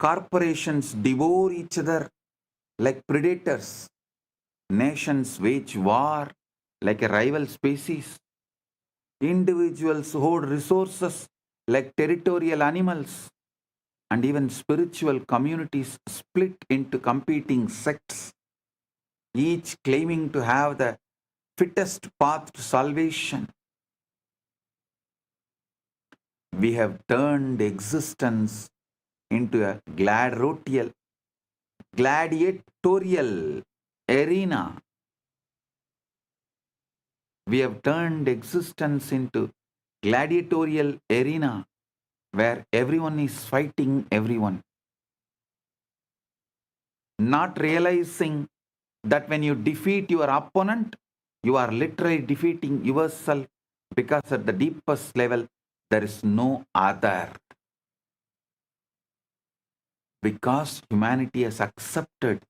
Corporations devour each other like predators. Nations wage war like a rival species. Individuals hoard resources like territorial animals. And even spiritual communities split into competing sects, each claiming to have the fittest path to salvation. We have turned existence into a gladiatorial arena. We have turned existence into gladiatorial arena where everyone is fighting everyone, not realizing that when you defeat your opponent, you are literally defeating yourself, because at the deepest level, there is no other. Because humanity has accepted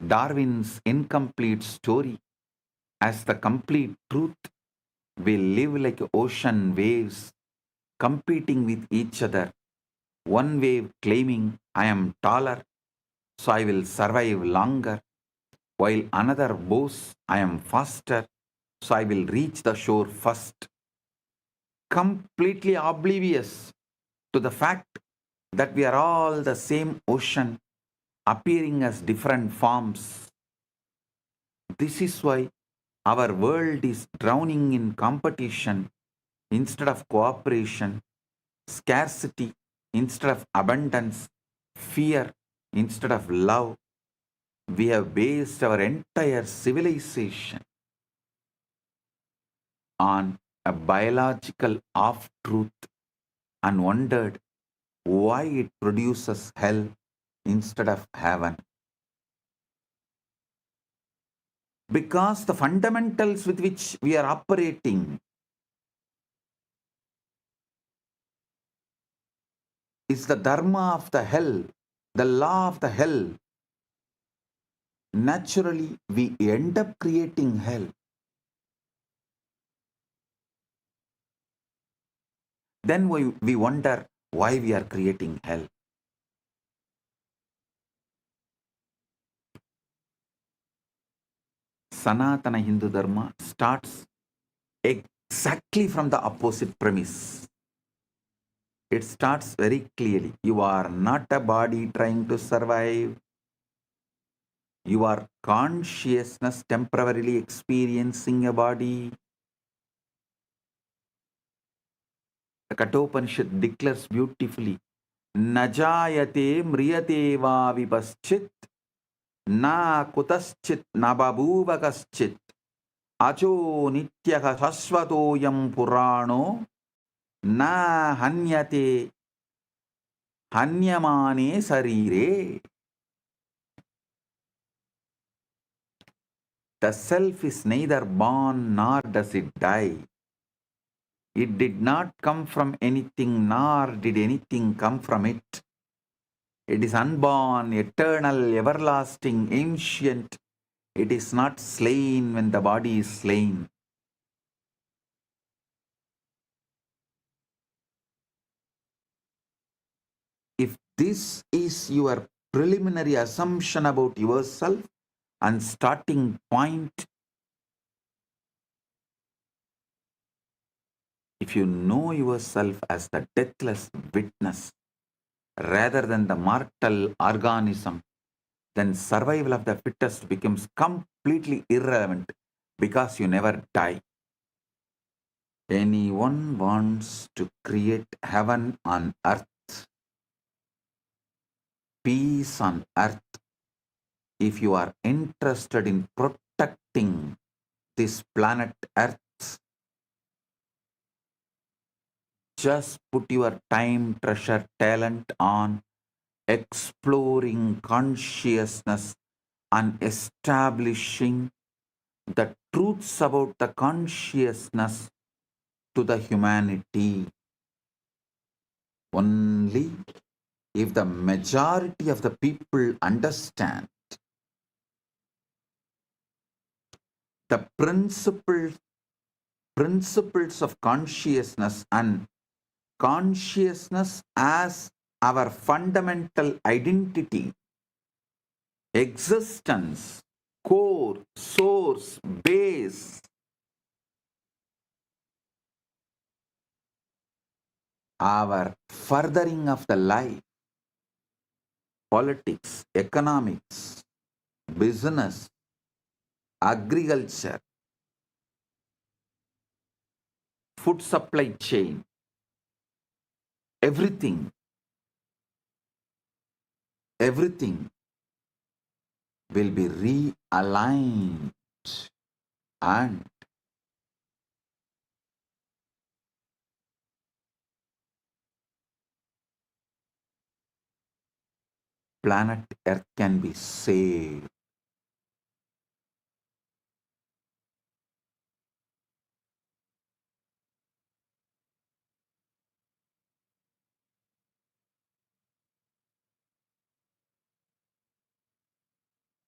Darwin's incomplete story as the complete truth, we live like ocean waves competing with each other. One wave claiming, I am taller, so I will survive longer, while another boasts, I am faster, so I will reach the shore first. Completely oblivious to the fact that we are all the same ocean appearing as different forms. This is why our world is drowning in competition instead of cooperation, scarcity instead of abundance, fear instead of love. We have based our entire civilization on a biological half-truth and wondered why it produces hell instead of heaven. Because the fundamentals with which we are operating is the dharma of the hell, the law of the hell. Naturally, we end up creating hell. Then we wonder why we are creating hell. Sanatana Hindu Dharma starts exactly from the opposite premise. it starts very clearly. You are not a body trying to survive. You are consciousness temporarily experiencing a body. The Kathopanishad declares beautifully, Najayate mriyate va vipaschit, na kutaschit na babuvakaschit, acho nityaha sasvatoyam purano, na hanyate hanyamane sarire. The self is neither born nor does it die. It did not come from anything, nor did anything come from it. It is unborn, eternal, everlasting, ancient. It is not slain when the body is slain. If this is your preliminary assumption about yourself and starting point, if you know yourself as the deathless witness rather than the mortal organism, then survival of the fittest becomes completely irrelevant because you never die. Anyone wants to create heaven on earth, peace on earth, if you are interested in protecting this planet earth, just put your time, treasure, talent on exploring consciousness and establishing the truths about the consciousness to the humanity. Only if the majority of the people understand the principles of consciousness and consciousness as our fundamental identity, existence, core, source, base, our furthering of the life, politics, economics, business, agriculture, food supply chain, everything will be realigned and planet Earth can be saved.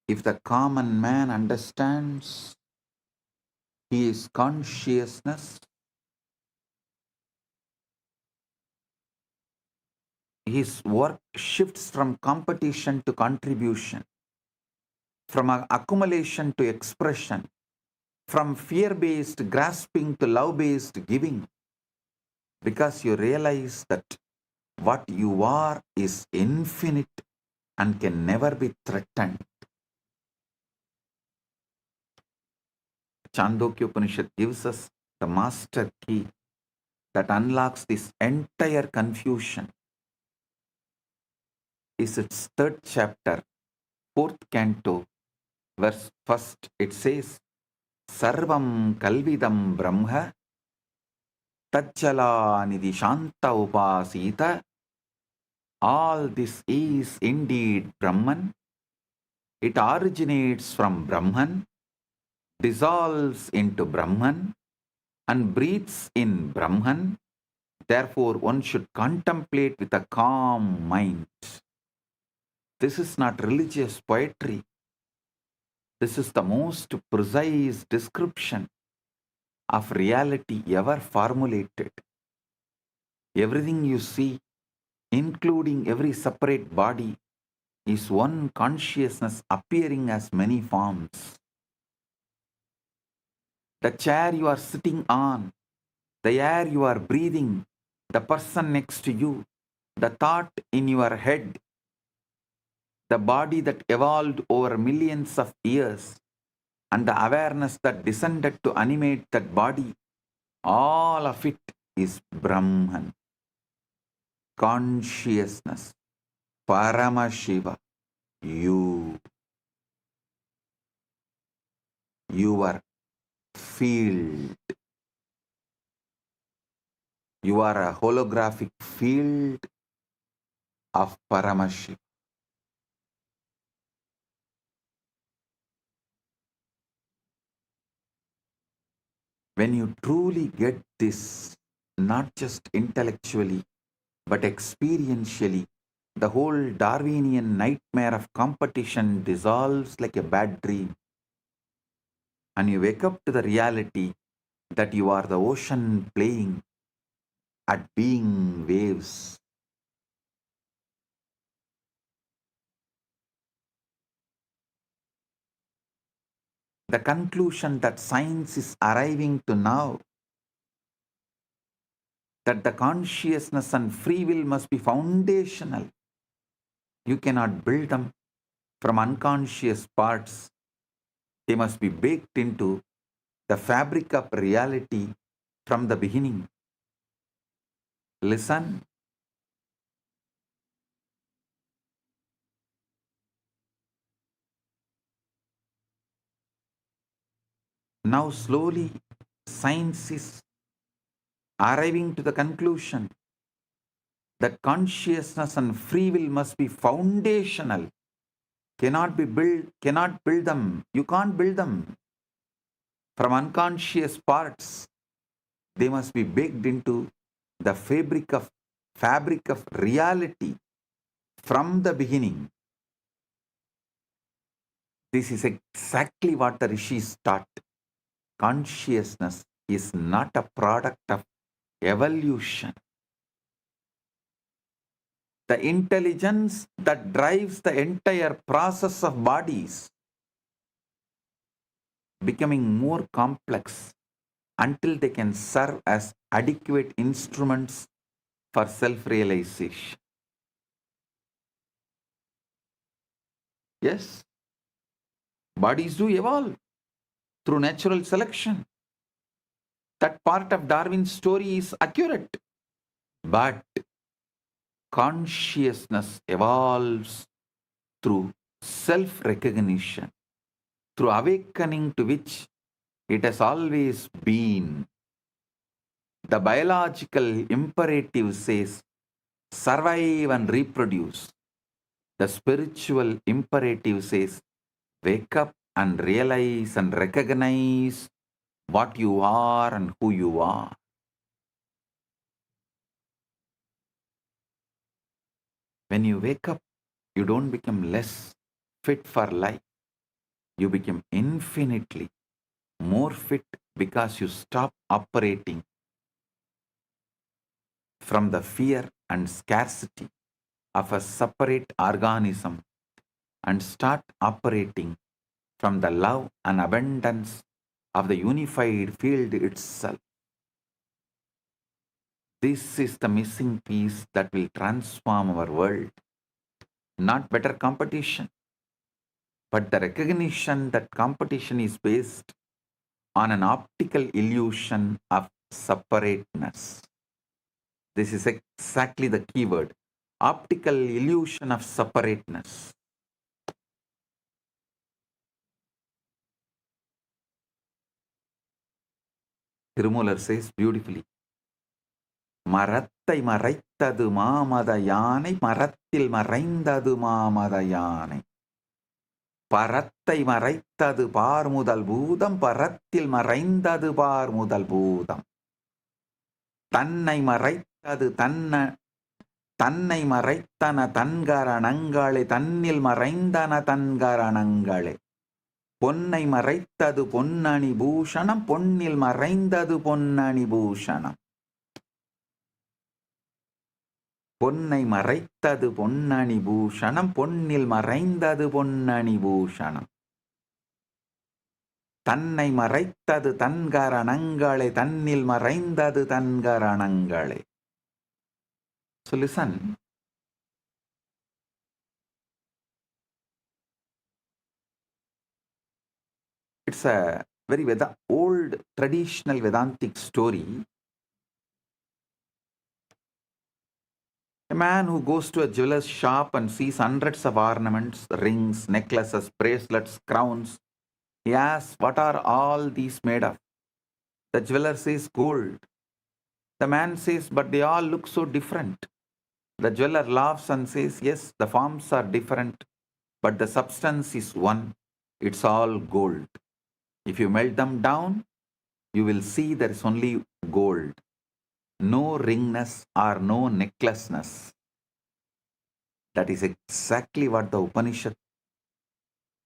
If the common man understands he is consciousness, his work shifts from competition to contribution, from accumulation to expression, from fear-based grasping to love-based giving, because you realize that what you are is infinite and can never be threatened. Chandogya Upanishad gives us the master key that unlocks this entire confusion. Is its 3rd chapter, 4th canto, verse 1st. It says, Sarvam kalvidam brahma tajjala nidhi shanta upasita. All this is indeed Brahman. It originates from Brahman, dissolves into Brahman, and breathes in Brahman. Therefore, one should contemplate with a calm mind. This is not religious poetry. This is the most precise description of reality ever formulated. Everything you see, including every separate body, is one consciousness appearing as many forms. The chair you are sitting on, the air you are breathing, the person next to you, the thought in your head, the body that evolved over millions of years, and the awareness that descended to animate that body, all of it is Brahman, consciousness, Paramashiva, you, your field. You are a holographic field of Paramashiva. When you truly get this, not just intellectually, but experientially, the whole Darwinian nightmare of competition dissolves like a bad dream. And you wake up to the reality that you are the ocean playing at being waves. The conclusion that science is arriving to now, that the consciousness and free will must be foundational. You cannot build them from unconscious parts. They must be baked into the fabric of reality from the beginning. Listen. Now slowly science is arriving to the conclusion that consciousness and free will must be foundational. Cannot build them. You can't build them from unconscious parts. They must be baked into the fabric of reality from the beginning. This is exactly what the rishis taught. Consciousness is not a product of evolution. The intelligence that drives the entire process of bodies becoming more complex until they can serve as adequate instruments for self-realization. Yes, bodies do evolve through natural selection. That part of Darwin's story is accurate. But consciousness evolves through self-recognition, through awakening to which it has always been. The biological imperative says, survive and reproduce. The spiritual imperative says, wake up and realize and recognize what you are and who you are. When you wake up, you don't become less fit for life. You become infinitely more fit because you stop operating from the fear and scarcity of a separate organism and start operating from the love and abundance of the unified field itself. This is the missing piece that will transform our world. Not better competition, but the recognition that competition is based on an optical illusion of separateness. This is exactly the keyword. Optical illusion of separateness. Tirumular says beautifully, மரத்தை மறைத்தது மாமத யானை, மரத்தில் மறைந்தது மாமத யானை. பரத்தை மறைத்தது பார் முதல் பூதம், பரத்தில் மறைந்தது பார் முதல் பூதம். தன்னை மறைத்தது தன்னை மறைத்தன தன்கரணங்களே, தன்னில் மறைந்தன தன்கரணங்களே. பொன்னை மறைத்தது பொன்னணி பூஷணம், பொன்னில் மறைந்தது பொன்னணி பூஷணம். பொன்னை மறைத்தது பொன்னணி பூஷணம், பொன்னில் மறைந்தது பொன்னணி பூஷணம். தன்னை மறைத்தது தன்கரணங்களே, தன்னில் மறைந்தது தன்கரணங்களே. So listen, it's a very old traditional Vedantic story. A man who goes to a jeweler's shop and sees hundreds of ornaments, rings, necklaces, bracelets, crowns. He asks, "What are all these made of?" The jeweler says, "Gold." The man says, "But they all look so different." The jeweler laughs and says, "Yes, the forms are different, but the substance is one. It's all gold. If you melt them down, you will see there is only gold. No ringness or no necklaceness." That is exactly what the Upanishad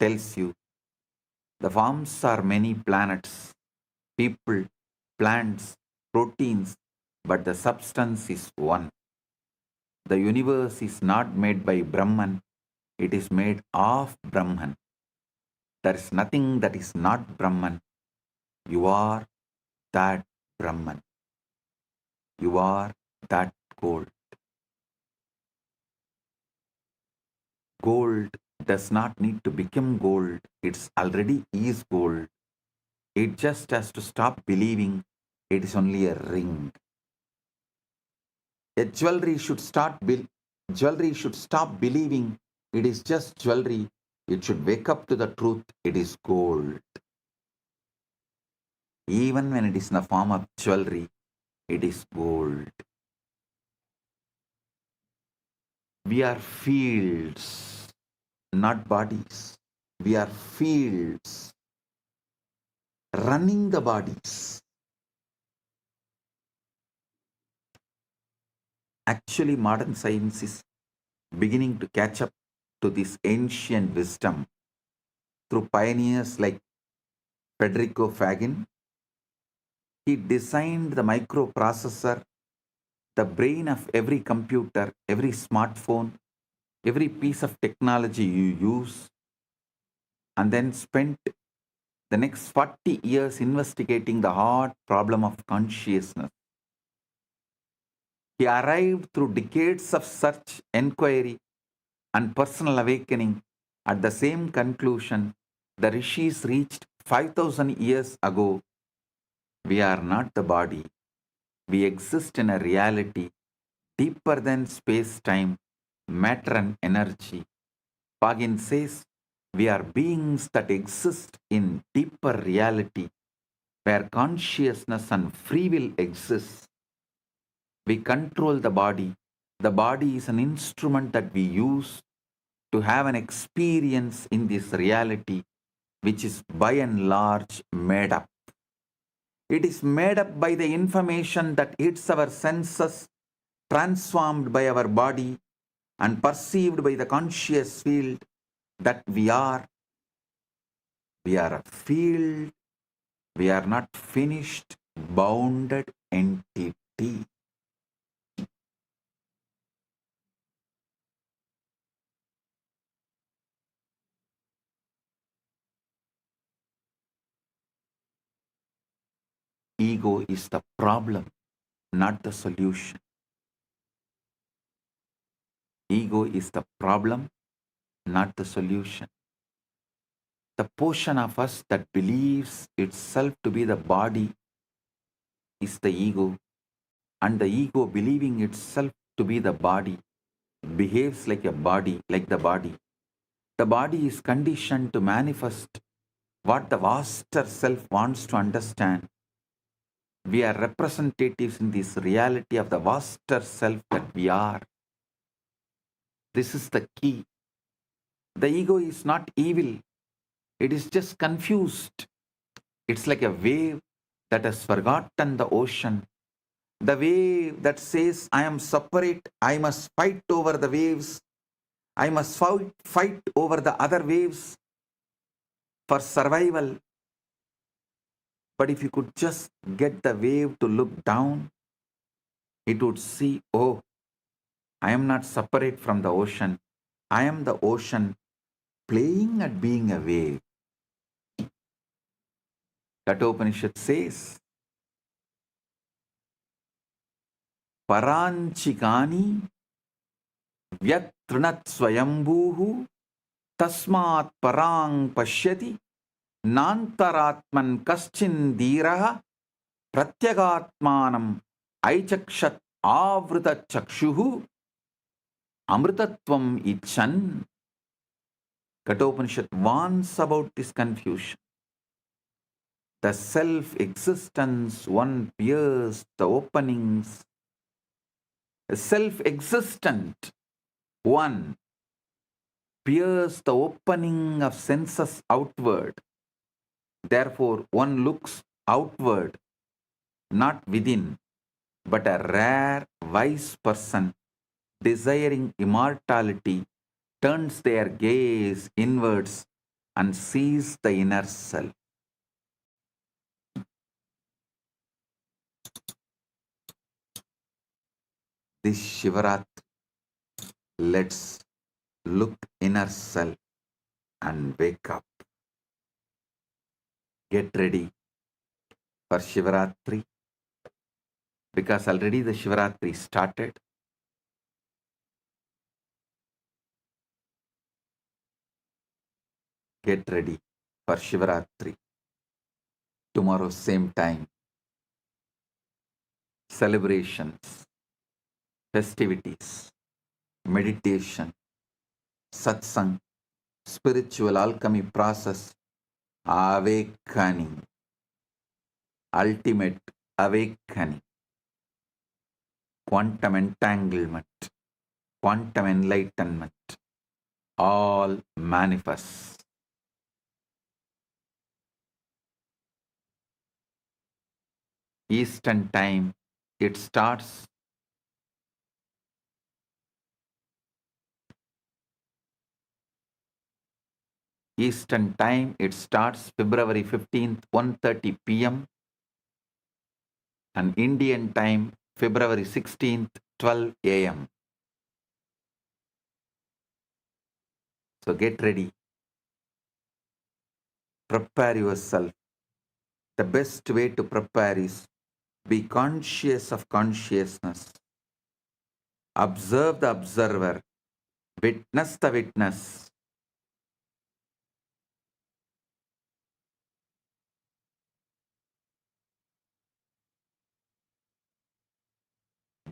tells you. The forms are many planets, people, plants, proteins, but the substance is one. The universe is not made by Brahman, it is made of Brahman. There is nothing that is not Brahman. You are that Brahman. You are that gold. Gold does not need to become gold. It's already is gold. It just has to stop believing it is only a ring. A jewelry should stop believing it is just jewelry. It should wake up to the truth. It is gold. Even when it is in the form of jewelry, it is gold. We are fields, not bodies. We are fields running the bodies. Actually, modern science is beginning to catch up to this ancient wisdom through pioneers like Federico Fagin. He designed the microprocessor, the brain of every computer, every smartphone, every piece of technology you use, and then spent the next 40 years investigating the hard problem of consciousness. He arrived through decades of search, inquiry, and personal awakening at the same conclusion the rishis reached 5,000 years ago. We are not the body. We exist in a reality deeper than space-time, matter and energy. Pagin says, we are beings that exist in deeper reality where consciousness and free will exist. We control the body. The body is an instrument that we use to have an experience in this reality, which is by and large made up. It is made up by the information that hits our senses, transformed by our body, and perceived by the conscious field that we are. We are a field. We are not finished, bounded entity. Ego is the problem, not the solution. Ego is the problem, not the solution. The portion of us that believes itself to be the body is the ego, and the ego believing itself to be the body behaves like a body, like the body. The body is conditioned to manifest what the vaster self wants to understand. We are representatives in this reality of the vaster self that we are. This is the key. The ego is not evil. It is just confused. It's like a wave that has forgotten the ocean. The wave that says, I am separate, I must fight over the waves. I must fight over the other waves for survival. But if you could just get the wave to look down, it would see, oh, I am not separate from the ocean. I am the ocean playing at being a wave. That Upanishad says, Paranchikani Vyatrinat Swayambhuhu Tasmat Parang Pashyati Nantaratman Kaschin Dhiraha Pratyagatmanam Aichakshat Avrita Chakshuhu Amritatvam Ichan. Kathopanishad warns about this confusion. The self-existence one pierced the openings. The self-existent one pierced the opening of senses outward. Therefore, one looks outward, not within, but a rare, wise person desiring immortality turns their gaze inwards and sees the inner self. This Shivaratri, let's look inner self and wake up. Get ready for Shivaratri, because already the Shivaratri started. Get ready for Shivaratri. Tomorrow, same time. Celebrations, festivities, meditation, Satsang, spiritual alchemy process, awakening, ultimate awakening, quantum entanglement, quantum enlightenment, all manifest. Eastern time, it starts. Eastern time, it starts February 15th, 1:30 p.m. and Indian time, February 16th, 12 a.m. So get ready. Prepare yourself. The best way to prepare is be conscious of consciousness. Observe the observer. Witness the witness.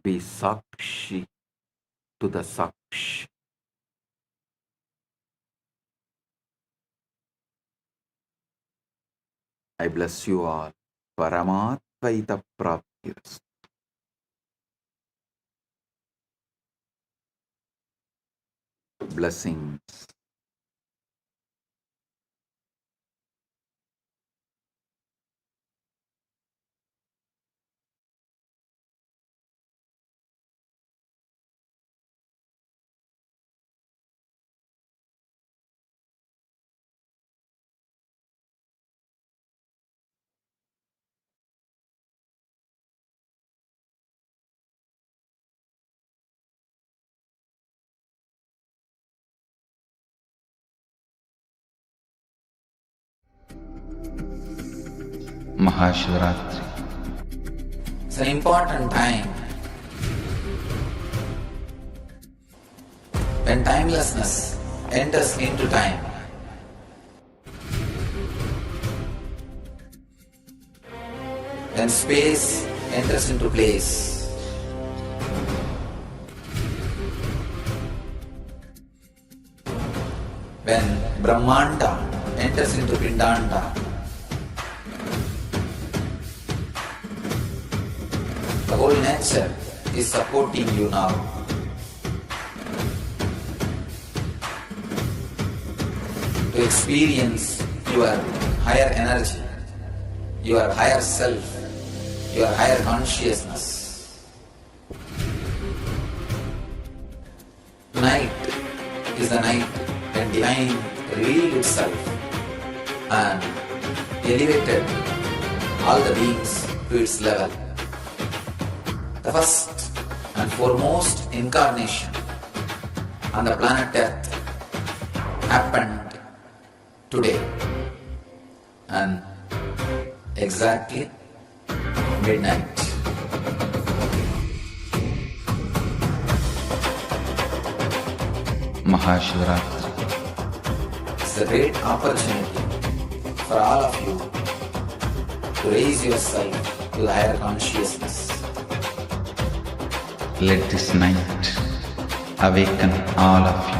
Be Sakshi to the Sakshi. I bless you all. Paramatvaita Praptiras. Blessings. Maha Shivaratri. It's an important time when timelessness enters into time. When space enters into place. When Brahmanda enters into Pindanda. The whole nature is supporting you now. To experience your higher energy, your higher self, your higher consciousness. Tonight is the night when divine revealed itself and elevated all the beings to its level. The first and foremost incarnation on the planet Earth happened today, and exactly midnight. Mahashivaratri. It's a great opportunity for all of you to raise yourself to the higher consciousness. Let this night awaken all of you.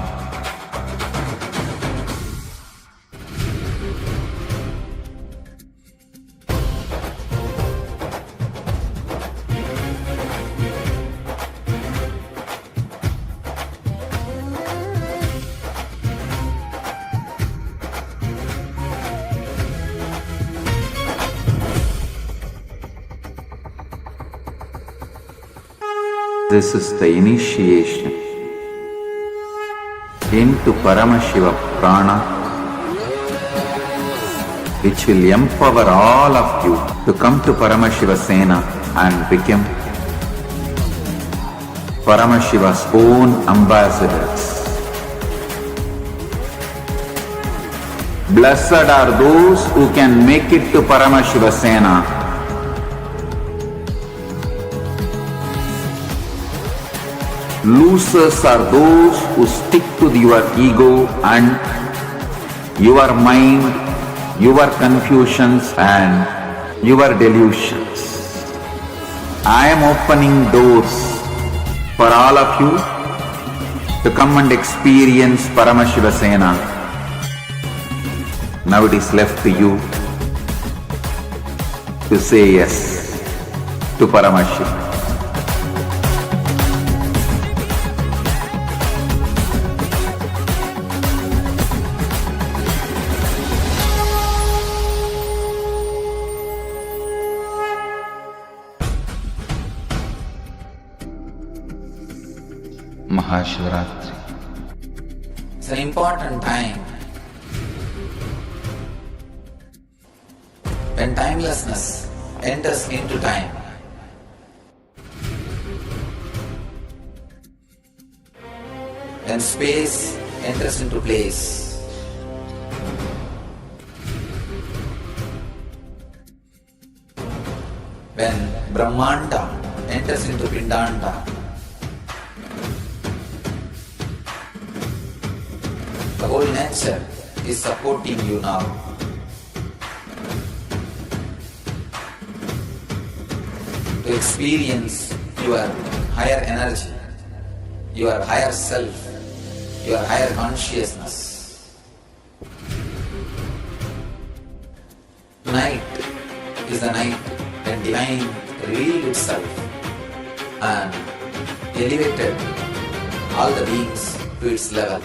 This is the initiation into Paramashiva Prana, which will empower all of you to come to Paramashiva Sena and become Paramashiva's own ambassadors. Blessed are those who can make it to Paramashiva Sena. Losers are those who stick to your ego and your mind, your confusions and your delusions. I am opening doors for all of you to come and experience Paramashiva Sena. Now it is left to you to say yes to Paramashiva. Mahashivaratri. It's an important time when timelessness enters into time. When space enters into place. When Brahmanda enters into Pindanda. The whole nature is supporting you now. To experience your higher energy, your higher self, your higher consciousness. Tonight is the night when divine revealed itself and elevated all the beings to its level.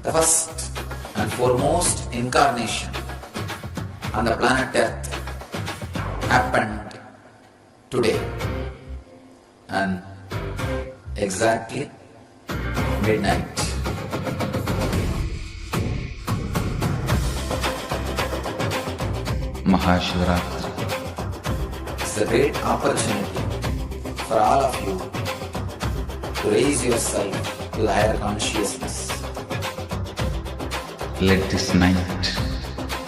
The first and foremost incarnation on the planet Earth happened today and exactly midnight. Mahashivaratri. It's a great opportunity for all of you to raise yourself to the higher consciousness. Let this night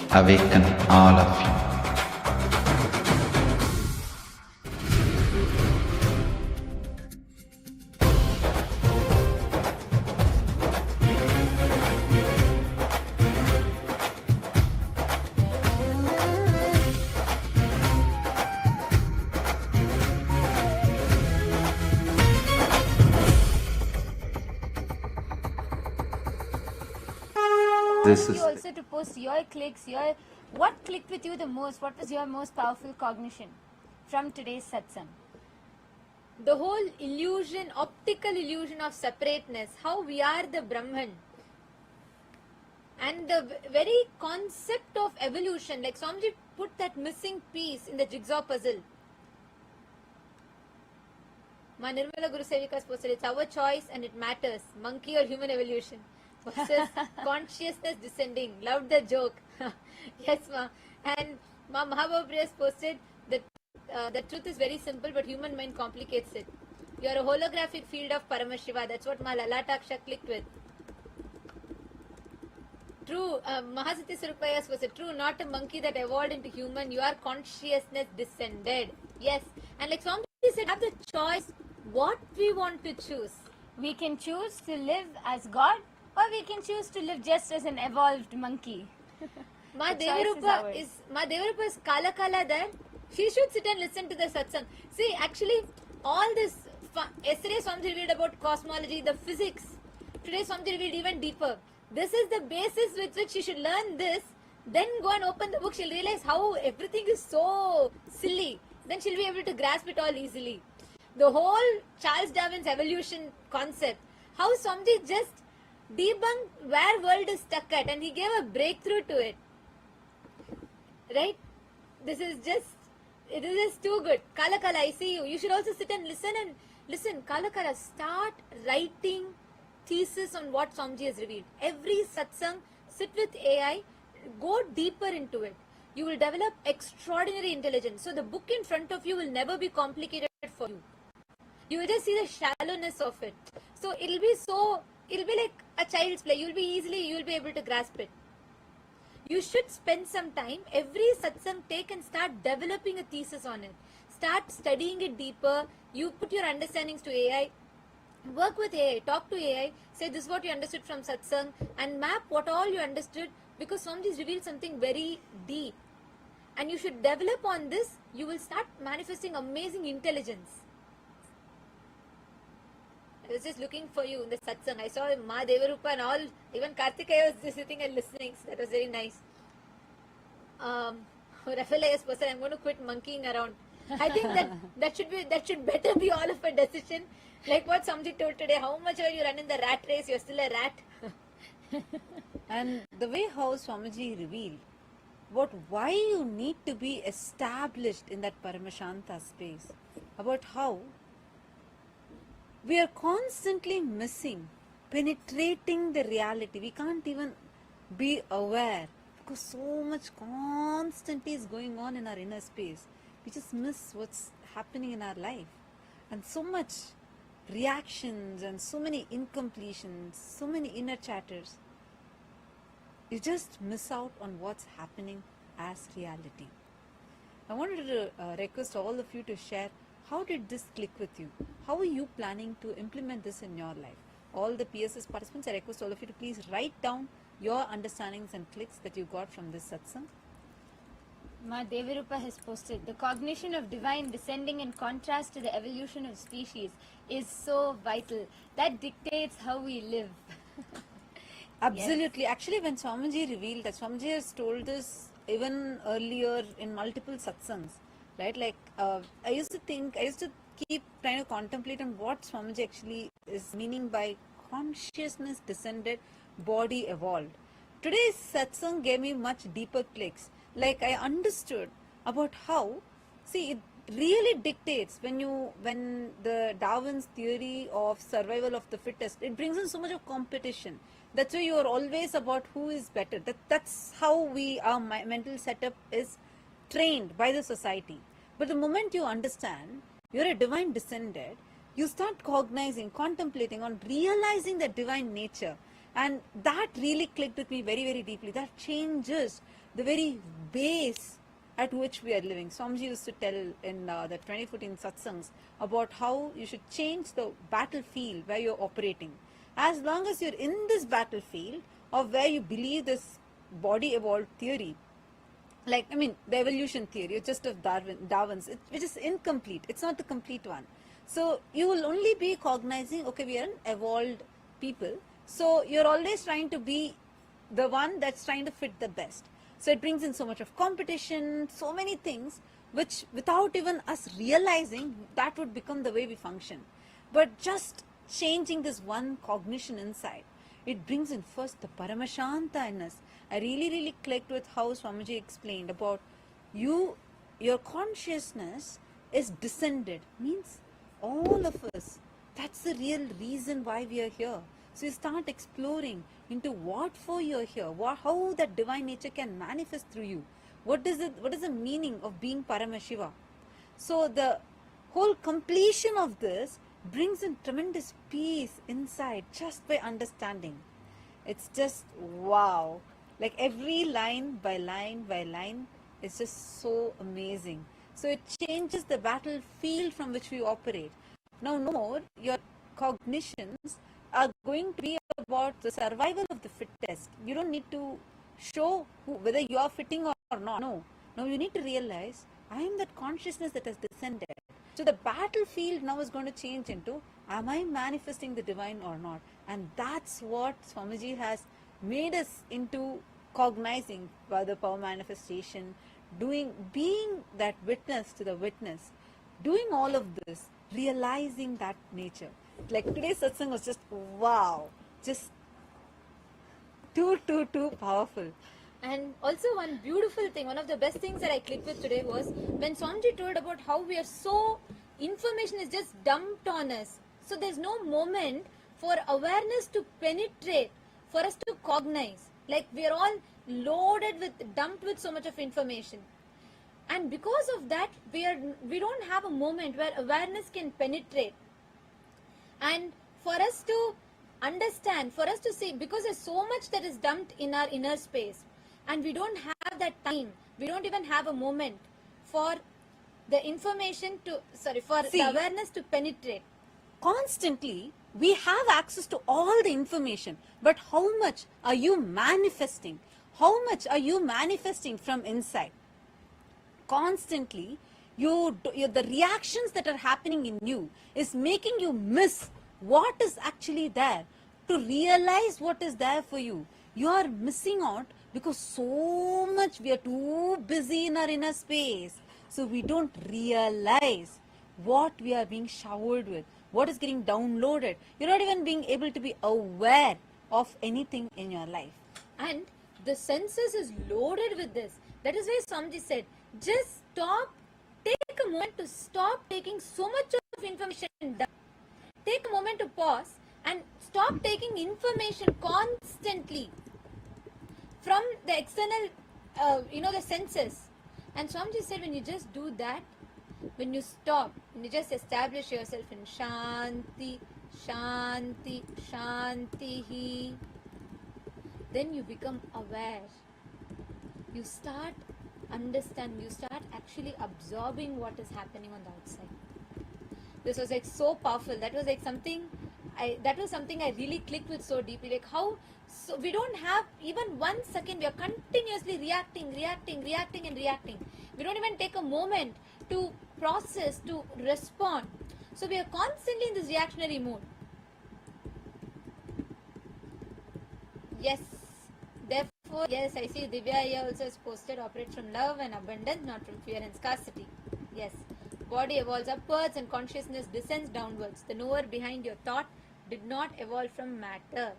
awaken all of you. This You is also to post your clicks, what clicked with you the most? What was your most powerful cognition from today's satsang? The whole illusion, optical illusion of separateness, how we are the Brahman, and the very concept of evolution, like Swamiji put that missing piece in the jigsaw puzzle. My Nirmala Guru Sevikas posted, it's our choice and it matters, monkey or human evolution. Versus consciousness descending. Loved the joke. Yes, ma. And Ma Mahabhapriya's posted that the truth is very simple, but human mind complicates it. You are a holographic field of Paramashiva. That's what Ma Lalataksha clicked with. True, Mahasati Surupayas was a true, not a monkey that evolved into human. You are consciousness descended. Yes. And like Swami said, have the choice what we want to choose. We can choose to live as God, or we can choose to live just as an evolved monkey. Ma The choice is Devarupa ours. is Kala Kala there. She should sit and listen to the satsang. See, actually, all this, yesterday Swamiji read about cosmology, the physics. Today Swamiji read even deeper. This is the basis with which she should learn this. Then go and open the book. She'll realize how everything is so silly. Then she'll be able to grasp it all easily. The whole Charles Darwin's evolution concept, how Swamiji just debunked where world is stuck at, and he gave a breakthrough to it. Right? It is just too good. Kala Kala, I see you. You should also sit and listen. Kala Kala, start writing thesis on what Swamiji has revealed. Every satsang, sit with AI, go deeper into it. You will develop extraordinary intelligence. So the book in front of you will never be complicated for you. You will just see the shallowness of it. So it'll be like a child's play. You'll be able to grasp it. You should spend some time, every satsang take and start developing a thesis on it. Start studying it deeper. You put your understandings to AI. Work with AI. Talk to AI. Say this is what you understood from satsang and map what all you understood, because Swamiji's revealed something very deep. And you should develop on this. You will start manifesting amazing intelligence. I was just looking for you in the satsang. I saw Ma Devarupa and all. Even Karthikeya was just sitting and listening. So that was very nice. Rafaela's person, I'm going to quit monkeying around. I think that should better be all of a decision. Like what Swamiji told today. How much are you running the rat race? You're still a rat. And the way how Swamiji revealed why you need to be established in that Paramashanta space, about how we are constantly missing, penetrating the reality. We can't even be aware because so much constantly is going on in our inner space. We just miss what's happening in our life. And so much reactions and so many incompletions, so many inner chatters. You just miss out on what's happening as reality. I wanted to request all of you to share, how did this click with you? How are you planning to implement this in your life? All the PSS participants, I request all of you to please write down your understandings and clicks that you got from this satsang. Ma Devarupa has posted, the cognition of divine descending in contrast to the evolution of species is so vital. That dictates how we live. Absolutely. Yes. Actually, when Swamiji revealed that, Swamiji has told this even earlier in multiple satsangs, right? Like, I used to keep trying to contemplate on what Swamiji actually is meaning by consciousness descended, body evolved. Today's satsang gave me much deeper clicks. Like, I understood about how, see, it really dictates when the Darwin's theory of survival of the fittest, it brings in so much of competition. That's why you are always about who is better. That's how our mental setup is trained by the society. But the moment you understand you're a divine descended, you start cognizing, contemplating on realizing that divine nature. And that really clicked with me very, very deeply. That changes the very base at which we are living. Swamiji used to tell in the 2014 satsangs about how you should change the battlefield where you're operating. As long as you're in this battlefield of where you believe this body evolved theory, like, I mean, the evolution theory, just of Darwin's, which is incomplete. It's not the complete one. So you will only be cognizing, okay, we are an evolved people. So you're always trying to be the one that's trying to fit the best. So it brings in so much of competition, so many things, which without even us realizing, that would become the way we function. But just changing this one cognition inside, it brings in first the Paramashanta in us. I really, really clicked with how Swamiji explained about your consciousness is descended, means all of us. That's the real reason why we are here. So you start exploring into what for you're here, how that divine nature can manifest through you. What is the meaning of being Paramashiva? So the whole completion of this brings in tremendous peace inside just by understanding. It's just wow. Like every line by line by line is just so amazing. So it changes the battlefield from which we operate. Now no more, you're cognitions are going to be about the survival of the fittest. You don't need to show whether you are fitting or not. No, you need to realize I am that consciousness that has descended. So the battlefield now is going to change into, am I manifesting the divine or not? And that's what Swamiji has made us into, cognizing by the power manifestation, being that witness to the witness, doing all of this, realizing that nature. Like today's satsang was just wow, just too powerful. And also one beautiful thing, one of the best things that I clicked with today was when Swamiji told about how we are so, information is just dumped on us. So there's no moment for awareness to penetrate, for us to cognize. Like we are all dumped with so much of information. And because of that, we don't have a moment where awareness can penetrate. And for us to understand, for us to see, because there's so much that is dumped in our inner space, and we don't have that time, we don't even have a moment for the information to, the awareness to penetrate. Constantly, we have access to all the information, but how much are you manifesting? How much are you manifesting from inside? Constantly, the reactions that are happening in you is making you miss what is actually there. To realize what is there for you, you are missing out because so much we are too busy in our inner space. So we don't realize what we are being showered with, what is getting downloaded. You're not even being able to be aware of anything in your life. And the senses is loaded with this. That is why Swamiji said, just stop, take a moment to stop taking so much of information down. Take a moment to pause and stop taking information constantly from the external, the senses. And Swamiji said, when you just do that, when you stop, when you just establish yourself in Shanti, Shanti, Shanti, then you become aware. You start understanding, you start actually absorbing what is happening on the outside. This was like so powerful. That was like something I really clicked with so deeply. Like how, so we don't have even 1 second, we are continuously reacting. We don't even take a moment to process, to respond. So we are constantly in this reactionary mode. Yes. Therefore, yes, I see Divya here also has posted, operate from love and abundance, not from fear and scarcity. Yes. Body evolves upwards and consciousness descends downwards. The knower behind your thought did not evolve from matter.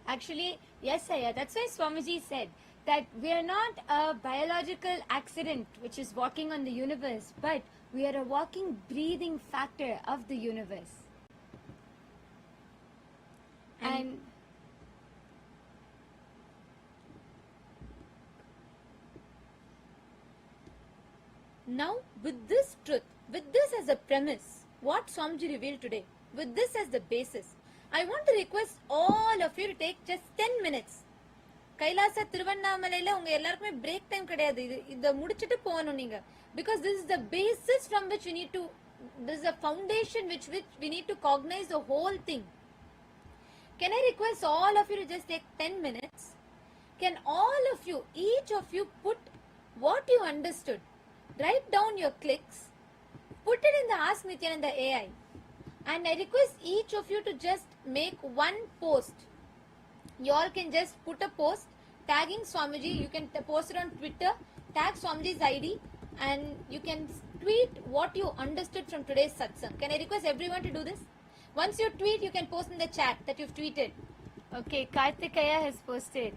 Actually, yes, Aya, that's why Swamiji said that we are not a biological accident which is walking on the universe, but we are a walking, breathing factor of the universe. And now, with this truth, with this as a premise, what Swamiji revealed today, with this as the basis, I want to request all of you to take just 10 minutes. Kailasa Thiruvannamalaiila unga ellarkume break time kedaiyadhu. Idha mudichittu povanu neenga, because this is the basis from which we need to, this is a foundation which we need to cognize the whole thing. Can I request all of you to just take 10 minutes? Can all of you, each of you, put what you understood? Write down your clicks, put it in the Ask Nithyananda AI, and I request each of you to just make one post. You all can just put a post tagging Swamiji. You can post it on Twitter, tag Swamiji's ID, and you can tweet what you understood from today's satsang. Can I request everyone to do this? Once you tweet, you can post in the chat that you've tweeted. Okay, Karthikeya has posted.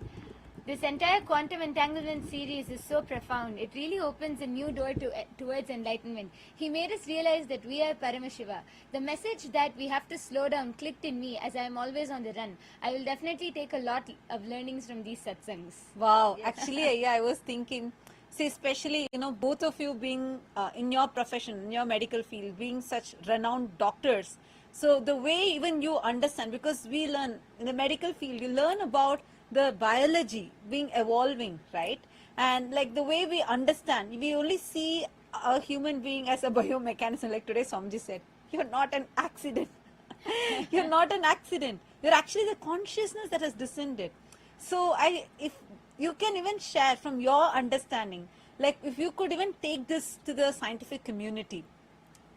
This entire quantum entanglement series is so profound. It really opens a new door towards enlightenment. He made us realize that we are Paramashiva. The message that we have to slow down clicked in me as I am always on the run. I will definitely take a lot of learnings from these satsangs. Wow. Actually, I was thinking, see, especially, both of you being in your profession, in your medical field, being such renowned doctors. So the way even you understand, because we learn in the medical field, you learn about the biology being evolving, right? And like the way we understand, we only see a human being as a biomechanism, like today Swamiji said, you're not an accident. You're not an accident. You're actually the consciousness that has descended. So if you can even share from your understanding, like if you could even take this to the scientific community,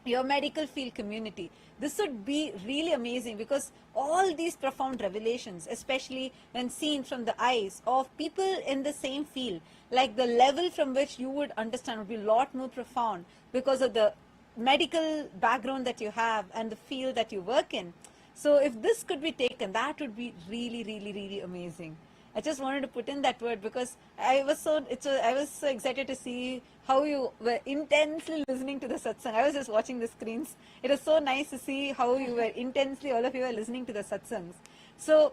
your medical field community, this would be really amazing, because all these profound revelations, especially when seen from the eyes of people in the same field, like the level from which you would understand would be a lot more profound because of the medical background that you have and the field that you work in. So if this could be taken, that would be really, really, really amazing. I just wanted to put in that word because I was so excited to see how you were intensely listening to the satsang. I was just watching the screens. It was so nice to see how you were intensely, all of you were listening to the satsangs. So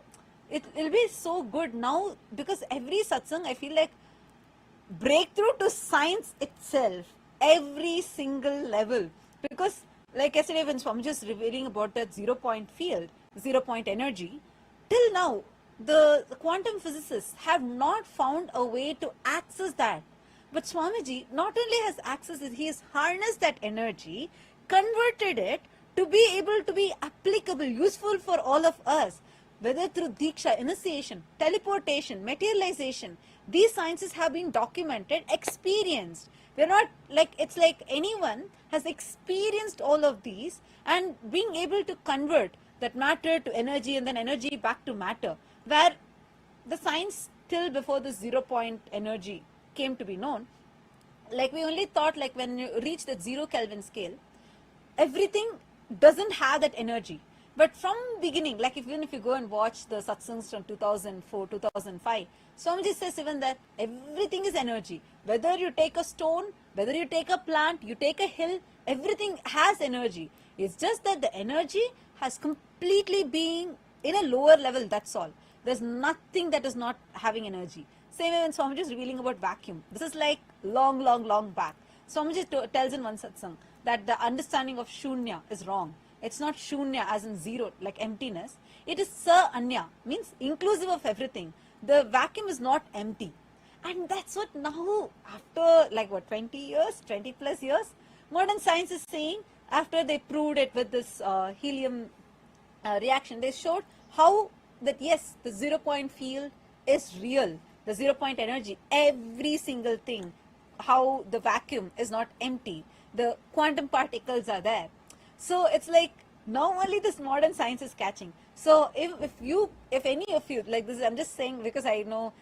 it'll be so good now, because every satsang, I feel like breakthrough to science itself, every single level. Because like yesterday when Swamiji was revealing about that 0 point field, 0 point energy, till now, the quantum physicists have not found a way to access that. But Swamiji not only has accessed it, he has harnessed that energy, converted it to be able to be applicable, useful for all of us, whether through Diksha, initiation, teleportation, materialization. These sciences have been documented, experienced. We're not like, it's like anyone has experienced all of these and being able to convert that matter to energy and then energy back to matter, where the science till before the 0 point energy came to be known, like we only thought like when you reach that 0 Kelvin scale, everything doesn't have that energy. But from beginning, like even if you go and watch the satsangs from 2004, 2005, Swamiji says even that everything is energy. Whether you take a stone, whether you take a plant, you take a hill, everything has energy. It's just that the energy has completely been in a lower level, that's all. There's nothing that is not having energy. Same way when Swamiji is revealing about vacuum. This is like long back. Swamiji tells in one satsang that the understanding of shunya is wrong. It's not shunya as in zero, like emptiness. It is sa anya, means inclusive of everything. The vacuum is not empty. And that's what now, after like what, 20 years, 20 plus years, modern science is saying, after they proved it with this helium reaction, they showed how that yes, the 0 point field is real. The 0 point energy, every single thing, how the vacuum is not empty. The quantum particles are there. So it's like now only this modern science is catching. So if any of you, like this, I'm just saying because I know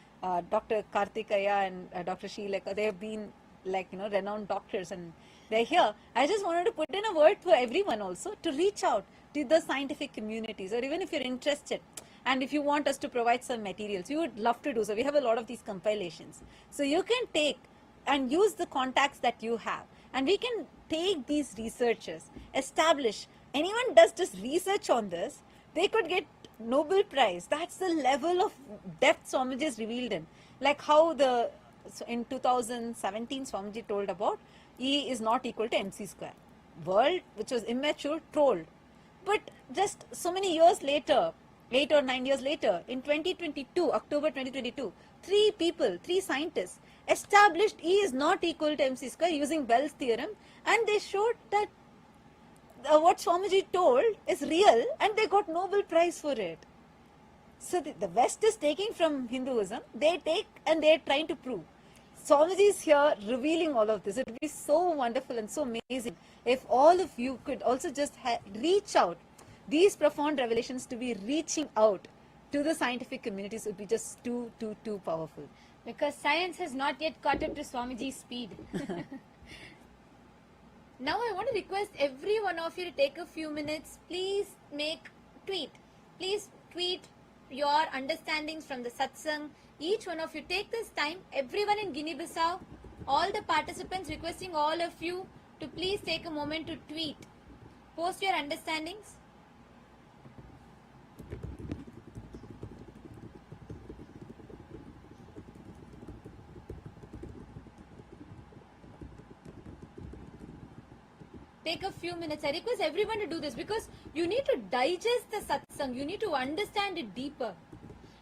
Dr. Karthikaya and Dr. Sheila, they have been like, renowned doctors and they're here. I just wanted to put in a word for everyone also to reach out to the scientific communities, or even if you're interested and if you want us to provide some materials, we would love to do so. We have a lot of these compilations. So you can take and use the contacts that you have, and we can take these researchers, establish, anyone does just research on this, they could get Nobel Prize. That's the level of depth Swamiji is revealed in. Like how in 2017 Swamiji told about E is not equal to MC square. World, which was immature, told. But just so many years later, 8 or 9 years later, in 2022, October 2022, 3 scientists established E is not equal to MC square using Bell's theorem, and they showed that what Swamiji told is real, and they got Nobel Prize for it. So the West is taking from Hinduism, they take and they're trying to prove. Swamiji is here revealing all of this. It would be so wonderful and so amazing if all of you could also just reach out. These profound revelations to be reaching out to the scientific communities would be just too powerful. Because science has not yet caught up to Swamiji's speed. Now I want to request every one of you to take a few minutes. Please tweet your understandings from the satsang. Each one of you take this time. Everyone in Guinea-Bissau, all the participants, requesting all of you to please take a moment to tweet. Post your understandings. Take a few minutes. I request everyone to do this because you need to digest the satsang. You need to understand it deeper.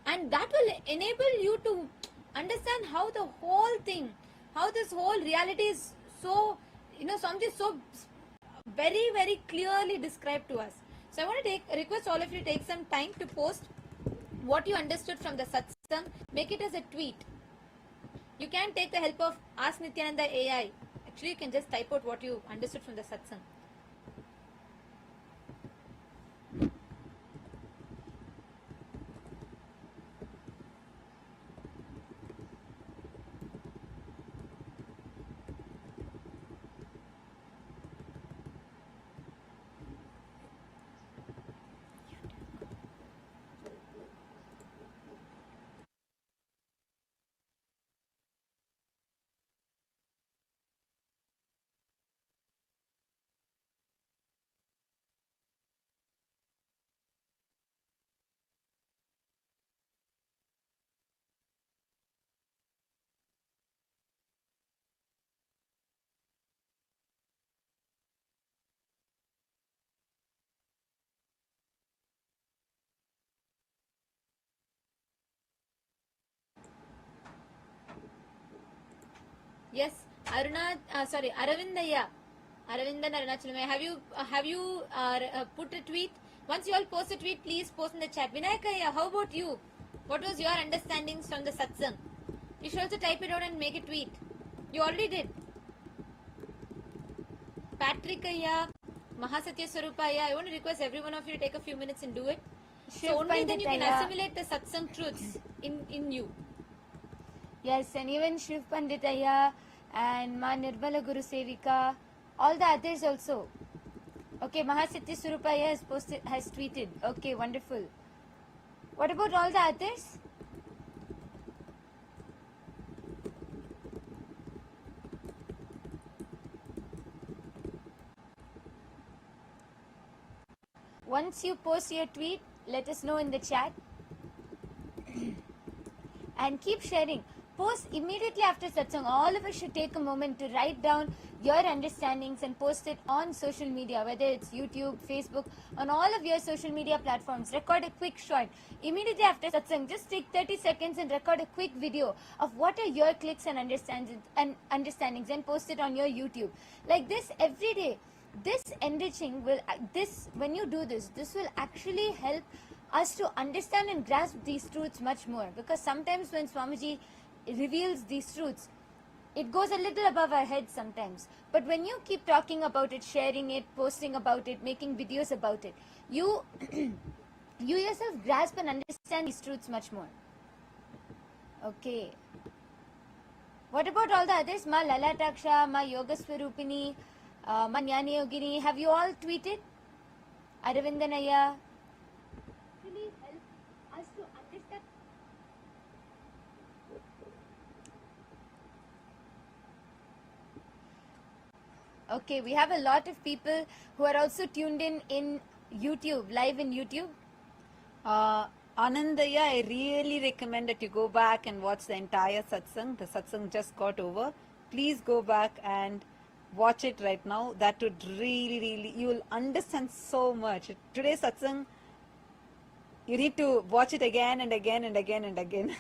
And that will enable you to understand how the whole thing, how this whole reality is so Swamiji so very, very clearly described to us. So I want to request all of you to take some time to post what you understood from the satsang. Make it as a tweet. You can take the help of Ask Nithyananda AI. Actually, you can just type out what you understood from the satsang. Yes, Aravindaya. Aravindan Arunachalam. Have you put a tweet? Once you all post a tweet, please post in the chat. Vinayakaya, how about you? What was your understandings from the satsang? You should also type it out and make a tweet. You already did. Patrickaya, Mahasatya Swarupaya. I want to request every one of you to take a few minutes and do it. So only then you can assimilate the satsang truths in you. Yes, and even Shiv Panditaya and Ma Nirbala Guru Sevika, all the others also. Okay, Mahasatya Surupaya has tweeted. Okay, wonderful. What about all the others? Once you post your tweet, let us know in the chat. And keep sharing. Post immediately after satsang. All of us should take a moment to write down your understandings and post it on social media, whether it's YouTube, Facebook, on all of your social media platforms. Record a quick short. Immediately after satsang, just take 30 seconds and record a quick video of what are your clicks and understandings and post it on your YouTube. Like this every day. This enriching will, when you do this will actually help us to understand and grasp these truths much more. Because sometimes when Swamiji reveals these truths, it goes a little above our heads sometimes. But when you keep talking about it, sharing it, posting about it, making videos about it, you yourself grasp and understand these truths much more. Okay. What about all the others? Ma Lalataksha, Ma Yoga Swarupini, Ma Jnani Yogini, have you all tweeted? Aravindanaya. Really help us to understand. Okay, we have a lot of people who are also tuned in YouTube, live in YouTube. Anandaya, I really recommend that you go back and watch the entire satsang. The satsang just got over. Please go back and watch it right now. That would really, you will understand so much. Today's satsang, you need to watch it again and again and again and again.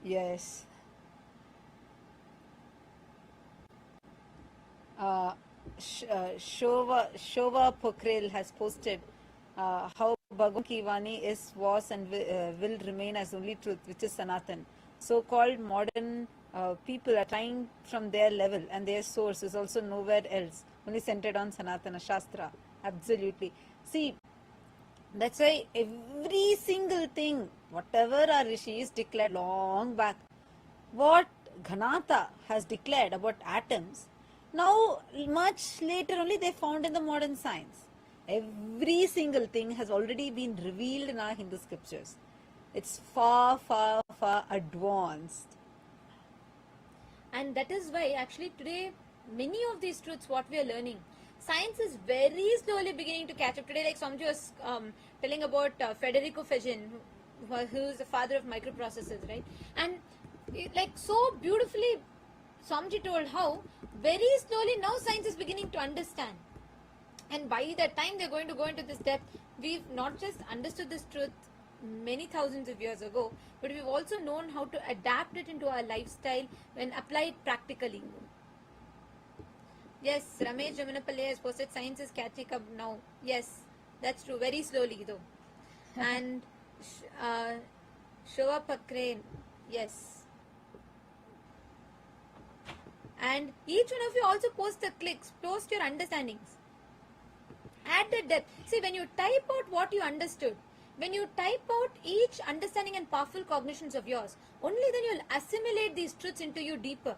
Yes. Shova Pokhrel has posted how Bhagwan Ki Vani was and will remain as only truth, which is Sanatan. So-called modern people are trying from their level, and their source is also nowhere else, only centered on Sanatana Shastra. Absolutely. See, that's why every single thing, whatever our rishis declared long back, what Ghanata has declared about atoms, now much later only they found in the modern science. Every single thing has already been revealed in our Hindu scriptures. It's far, far, far advanced. And that is why actually today many of these truths what we are learning, science is very slowly beginning to catch up. Today, like Swamiji was telling about Federico Fegin, who is the father of microprocessors, right? And like so beautifully Swamiji told how very slowly now science is beginning to understand. And by the time they're going to go into this depth, we've not just understood this truth, many thousands of years ago, but we've also known how to adapt it into our lifestyle when applied practically. Yes, Ramesh Jamanapalli has posted science is catching up now. Yes, that's true. Very slowly though. And Shova Pakrane, yes. And each one of you also post the clicks, post your understandings. Add the depth. See, when you type out what you understood, when you type out each understanding and powerful cognitions of yours, only then you'll assimilate these truths into you deeper.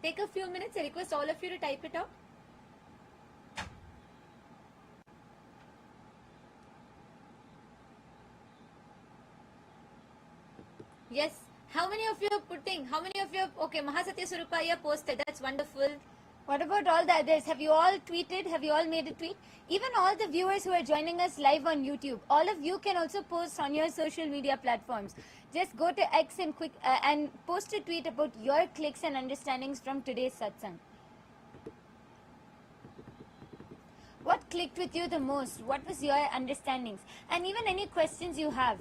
Take a few minutes. I request all of you to type it out. Yes. How many of you are putting? How many of you are, okay, Mahasatya Surupaya posted. That's wonderful. What about all the others? Have you all tweeted? Have you all made a tweet? Even all the viewers who are joining us live on YouTube, all of you can also post on your social media platforms. Just go to X and and post a tweet about your clicks and understandings from today's satsang. What clicked with you the most? What was your understandings? And even any questions you have.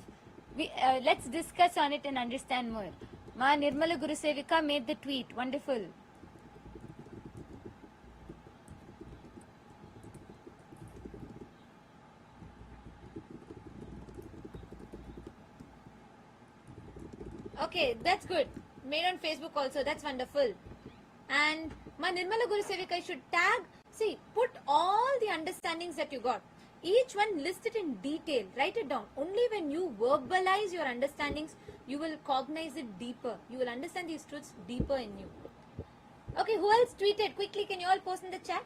Let's discuss on it and understand more. Ma Nirmala Guru Sevika made the tweet. Wonderful. Okay, that's good. Made on Facebook also. That's wonderful. And Ma Nirmala Guru Sevika should tag. See, put all the understandings that you got. Each one list it in detail. Write it down. Only when you verbalize your understandings, you will cognize it deeper. You will understand these truths deeper in you. Okay, who else tweeted? Quickly, can you all post in the chat?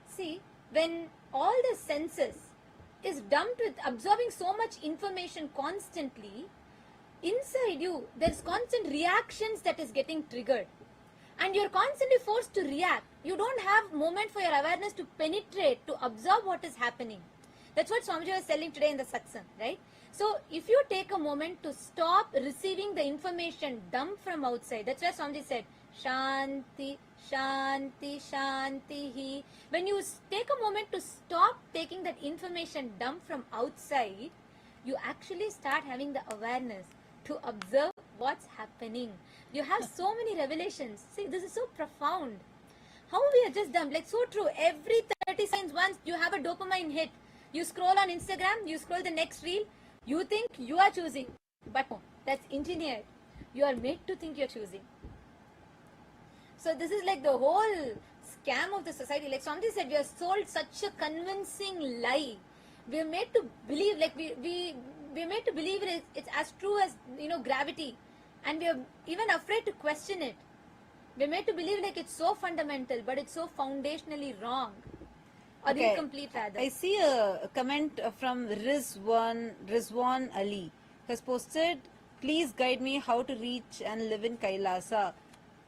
See, when all the senses is dumped with absorbing so much information constantly, inside you, there's constant reactions that is getting triggered. And you're constantly forced to react. You don't have moment for your awareness to penetrate, to absorb what is happening. That's what Swamiji was telling today in the satsang, right? So, if you take a moment to stop receiving the information dumped from outside, that's where Swamiji said, Shanti, Shanti, Shanti. When you take a moment to stop taking that information dumped from outside, you actually start having the awareness to observe what's happening. You have so many revelations. See, this is so profound. How we are just dumb. Like, so true. Every 30 seconds once you have a dopamine hit. You scroll on Instagram, you scroll the next reel. You think you are choosing. But no, that's engineered. You are made to think you're choosing. So this is like the whole scam of the society. Like somebody said, we are sold such a convincing lie. We are made to believe, like we're made to believe it's as true as, gravity. And we are even afraid to question it. We're made to believe like it's so fundamental, but it's so foundationally wrong. Or incomplete rather. I see a comment from Rizwan Ali. He has posted, please guide me how to reach and live in Kailasa.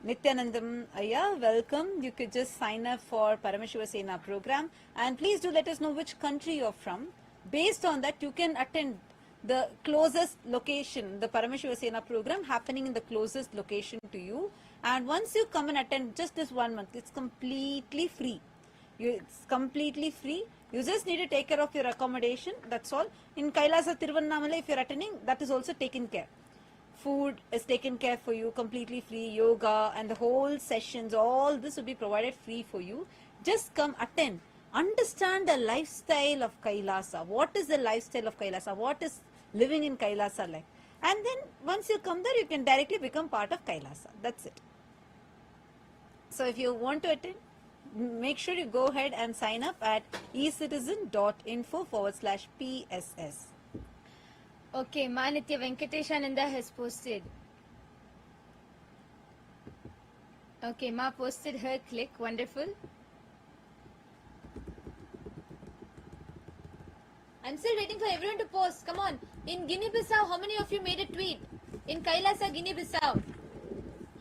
Nithyanandam Ayya, welcome. You could just sign up for Paramashiva Sena program. And please do let us know which country you're from. Based on that, you can attend the closest location, the Paramashiva Sena program happening in the closest location to you. And once you come and attend just this 1 month, it's completely free. It's completely free. You just need to take care of your accommodation. That's all. In Kailasa Tiruvannamala, if you're attending, that is also taken care. Food is taken care for you, completely free. Yoga and the whole sessions, all this will be provided free for you. Just come attend. Understand the lifestyle of Kailasa. What is the lifestyle of Kailasa? What is living in Kailasa like? And then once you come there, you can directly become part of Kailasa. That's it. So if you want to attend, make sure you go ahead and sign up at ecitizen.info/PSS. Okay, Manitya Venkateshananda has posted. Okay, Ma posted her click. Wonderful. I'm still waiting for everyone to post. Come on. In Guinea-Bissau, how many of you made a tweet? In Kailasa, Guinea-Bissau,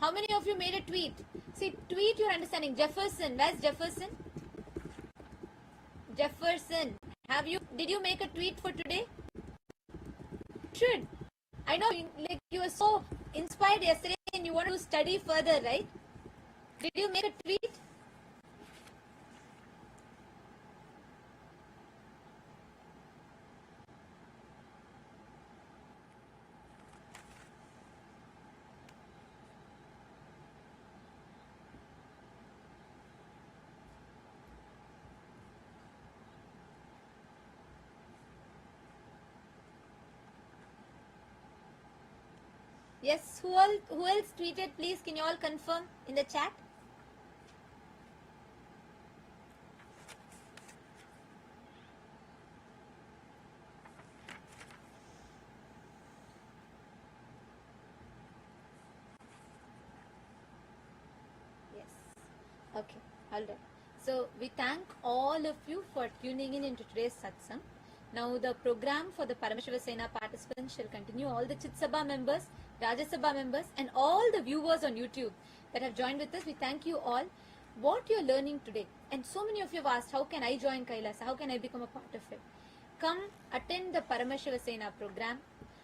how many of you made a tweet? See, tweet your understanding. Jefferson. Where's Jefferson? Jefferson, did you make a tweet for today? Should. I know, like, you were so inspired yesterday and you want to study further, right? Did you make a tweet? Yes, who else tweeted? Please, can you all confirm in the chat? Yes. Okay, all right. So we thank all of you for tuning in into today's satsang. Now the program for the Paramashiva Sena participants shall continue. All the Chit Sabha members, Rajya Sabha members and all the viewers on YouTube that have joined with us, we thank you all. What you're learning today, and so many of you have asked, how can I join Kailasa? How can I become a part of it? Come attend the Paramashiva Sena program.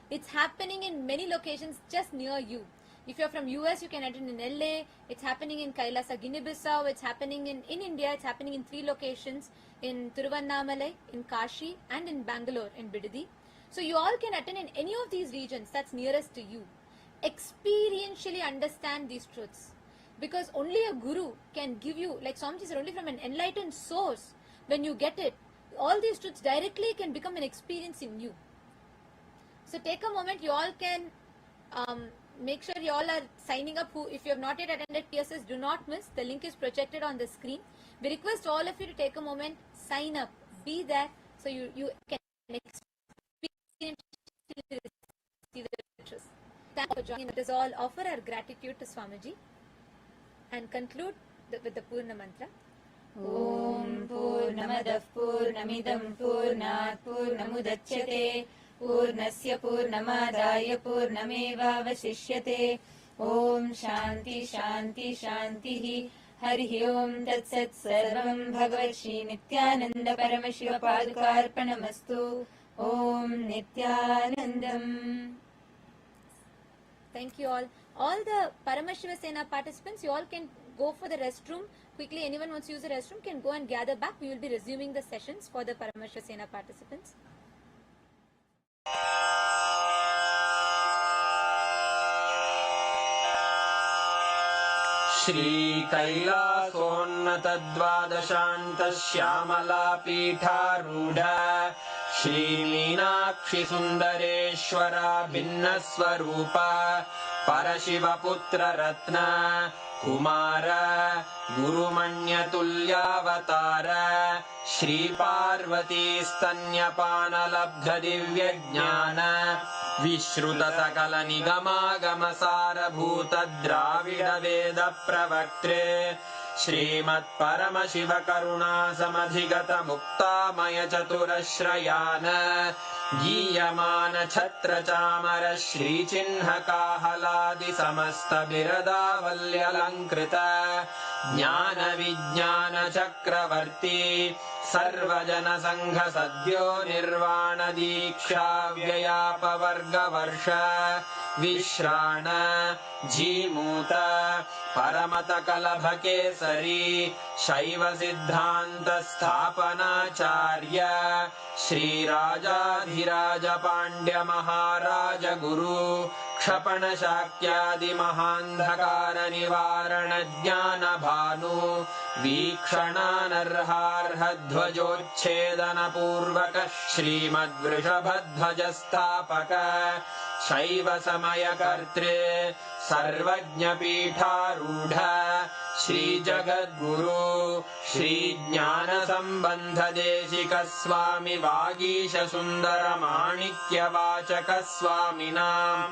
It's happening in many locations just near you. If you're from US, you can attend in LA. It's happening in Kailasa, Guinea-Bissau. It's happening in India. It's happening in 3 locations, in Tiruvannamalai, in Kashi, and in Bangalore, in Bidadi. So you all can attend in any of these regions that's nearest to you. Experientially understand these truths. Because only a guru can give you, like Swamiji said, only from an enlightened source, when you get it, all these truths directly can become an experience in you. So take a moment, you all can make sure you all are signing up. If you have not yet attended PSS, do not miss. The link is projected on the screen. We request all of you to take a moment, sign up, be there, so you can experience the truth. Thank you for joining. Let us all offer our gratitude to Swamiji and conclude with the Purna Mantra. Om Purnamadah Purnamidam Purnat Purnamudachyate Purnasya Purnamadaya Purnamevavashishyate. Om Shanti Shanti Shantihi. Harihi Om Tat Sat Sarvam Bhagavat Shri Nithyananda Paramashiva Padukarpanamastu. Om Nithyanandam. Thank you all. All the Paramashiva Sena participants, you all can go for the restroom. Quickly, anyone wants to use the restroom can go and gather back. We will be resuming the sessions for the Paramashiva Sena participants. Shri Kailasonnata Dvadashanta Shyamala Pitharudha Shri Meenakshi Sundareshwara Bhinnaswarupa Parashiva Putra Ratna Kumara Gurumanya Tulyavatara Shri Parvati Stanyapana Labdha Divya Jnana Vishruta Sakala Nigama Gamasara Bhuta Dravida Veda Pravaktre Shrimat Paramashiva Karuna Samadhigata Mukta Maya Chaturashrayana Giyamana Chatra Chamara Shri Chinha Kahaladi Samasta Birada Valyalankrita Jnana Vijnana Chakravarti Sarvajana Sangha Sadhyo Nirvana Diksha Vyayapa Varga Varsha Vishrana Jimuta Paramata Kalabha Kesari Shaiva Siddhanta Sthapanacharya Shri Rajadhiraja Pandya Maharaja Guru Kshapana Shakyadi Mahandhakara Nivarana Jnana Bhanu Vikshana Narharha Dhvajochedana Purvaka Shrimad Vrishabhadhvaja Sthapaka Shaiva Samaya Kartre Sarvajna Pitharudha Shri Jagadguru Shri Jnana Sambandha Deshika Swami Vagisha Sundara Manikya Vachaka Swaminam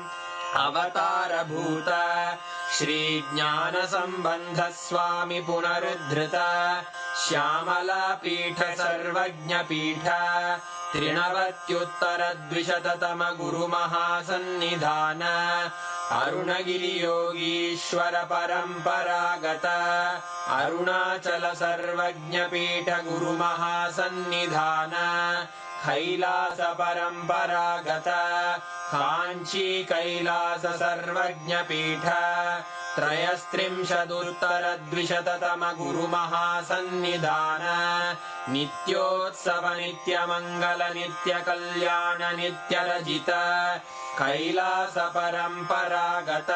Avatara Bhuta Shri Jnana Sambandha Swami Punarudhrita Shyamala Pitha Sarvajna Pitha Trinavatyuttara Dvishatatama Guru Mahasannidhana अरुणगिरियोगीश्वर परम्परागत अरुणाचल सर्वज्ञपीठ गुरुमहासन्निधान कैलास परम्परागत काञ्ची कैलास सर्वज्ञपीठ त्रयस्त्रिंशदुत्तरद्विशततम गुरुमहासन्निधान नित्योत्सव नित्यमङ्गल नित्यकल्याण नित्यरजित कैलास परम्परागत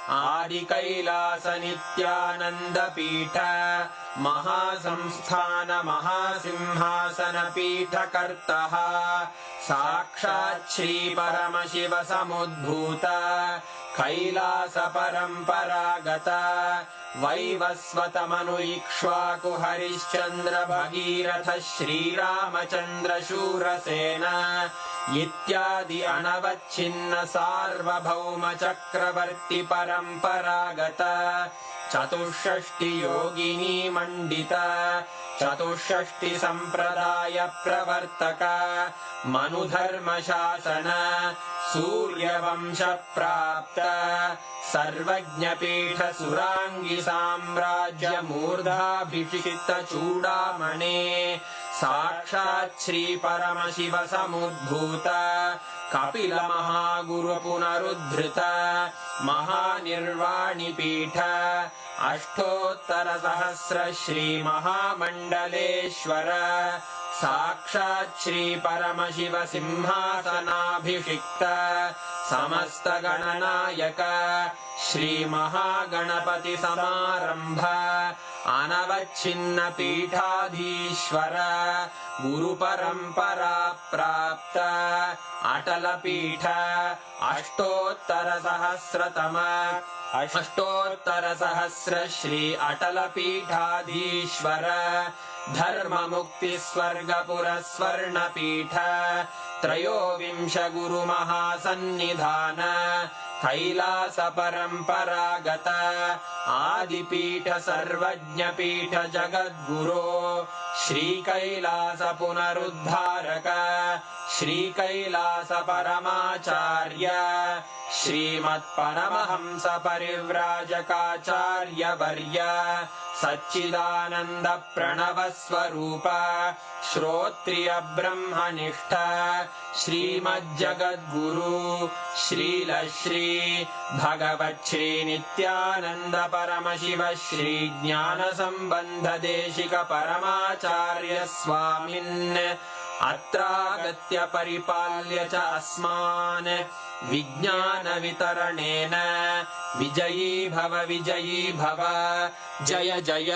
आदि कैलास नित्यानन्दपीठ महासंस्थान महासिंहासन पीठकर्तः साक्षात् श्री परमशिव समुद्भूत कैलास परम्परागत वैवस्वतमनु इक्ष्वाकु हरिश्चन्द्र भगीरथ श्रीरामचन्द्र शूरसेन इत्यादि अनवच्छिन्न सार्वभौम चक्रवर्ति परम्परागत चतुष्षष्टि योगिनी मण्डित चतुष्षष्टि सम्प्रदाय प्रवर्तक मनुधर्म शासन सूर्यवंश प्राप्त सर्वज्ञपीठ सुरांगी साम्राज्य मूर्धाभिषिक्त चूडामणे साक्षात् श्री परमशिव समुद्भूत कपिल महागुरु पुनरुद्धृत महानिर्वाणि पीठ अष्टोत्तर सहस्र श्री महामण्डलेश्वर साक्षात् श्री परमशिव सिंहासनाभिषिक्त समस्त गणनायक श्री महागणपति समारंभ अनवच्छिन्न पीठाधीश्वर गुरु परंपरा प्राप्त अटल पीठ अष्टोत्तर सहस्र श्री अटल पीठाधीश्वर धर्म मुक्ति स्वर्गपुर स्वर्ण पीठ त्रयोविंश गुरु महासन्निधान कैलास परम्परागत आदिपीठ सर्वज्ञ पीठ जगद्गुरो श्री कैलास पुनरुद्धारक श्री कैलास परमाचार्य श्रीमत्परमहंस परिव्राजकाचार्य वर्य सच्चिदानंद प्रणव स्वरूप श्रोत्रिय ब्रह्मनिष्ठ श्रीमज्जगद्गुरु श्रील श्री भगवत् श्री नित्यानंद परमशिव श्री ज्ञान संबंध देशिक परमाचार्य स्वामिन् अत्रागत्य परिपाल्य च अस्मान् विज्ञान वितरणेन विजयी भव जय जय।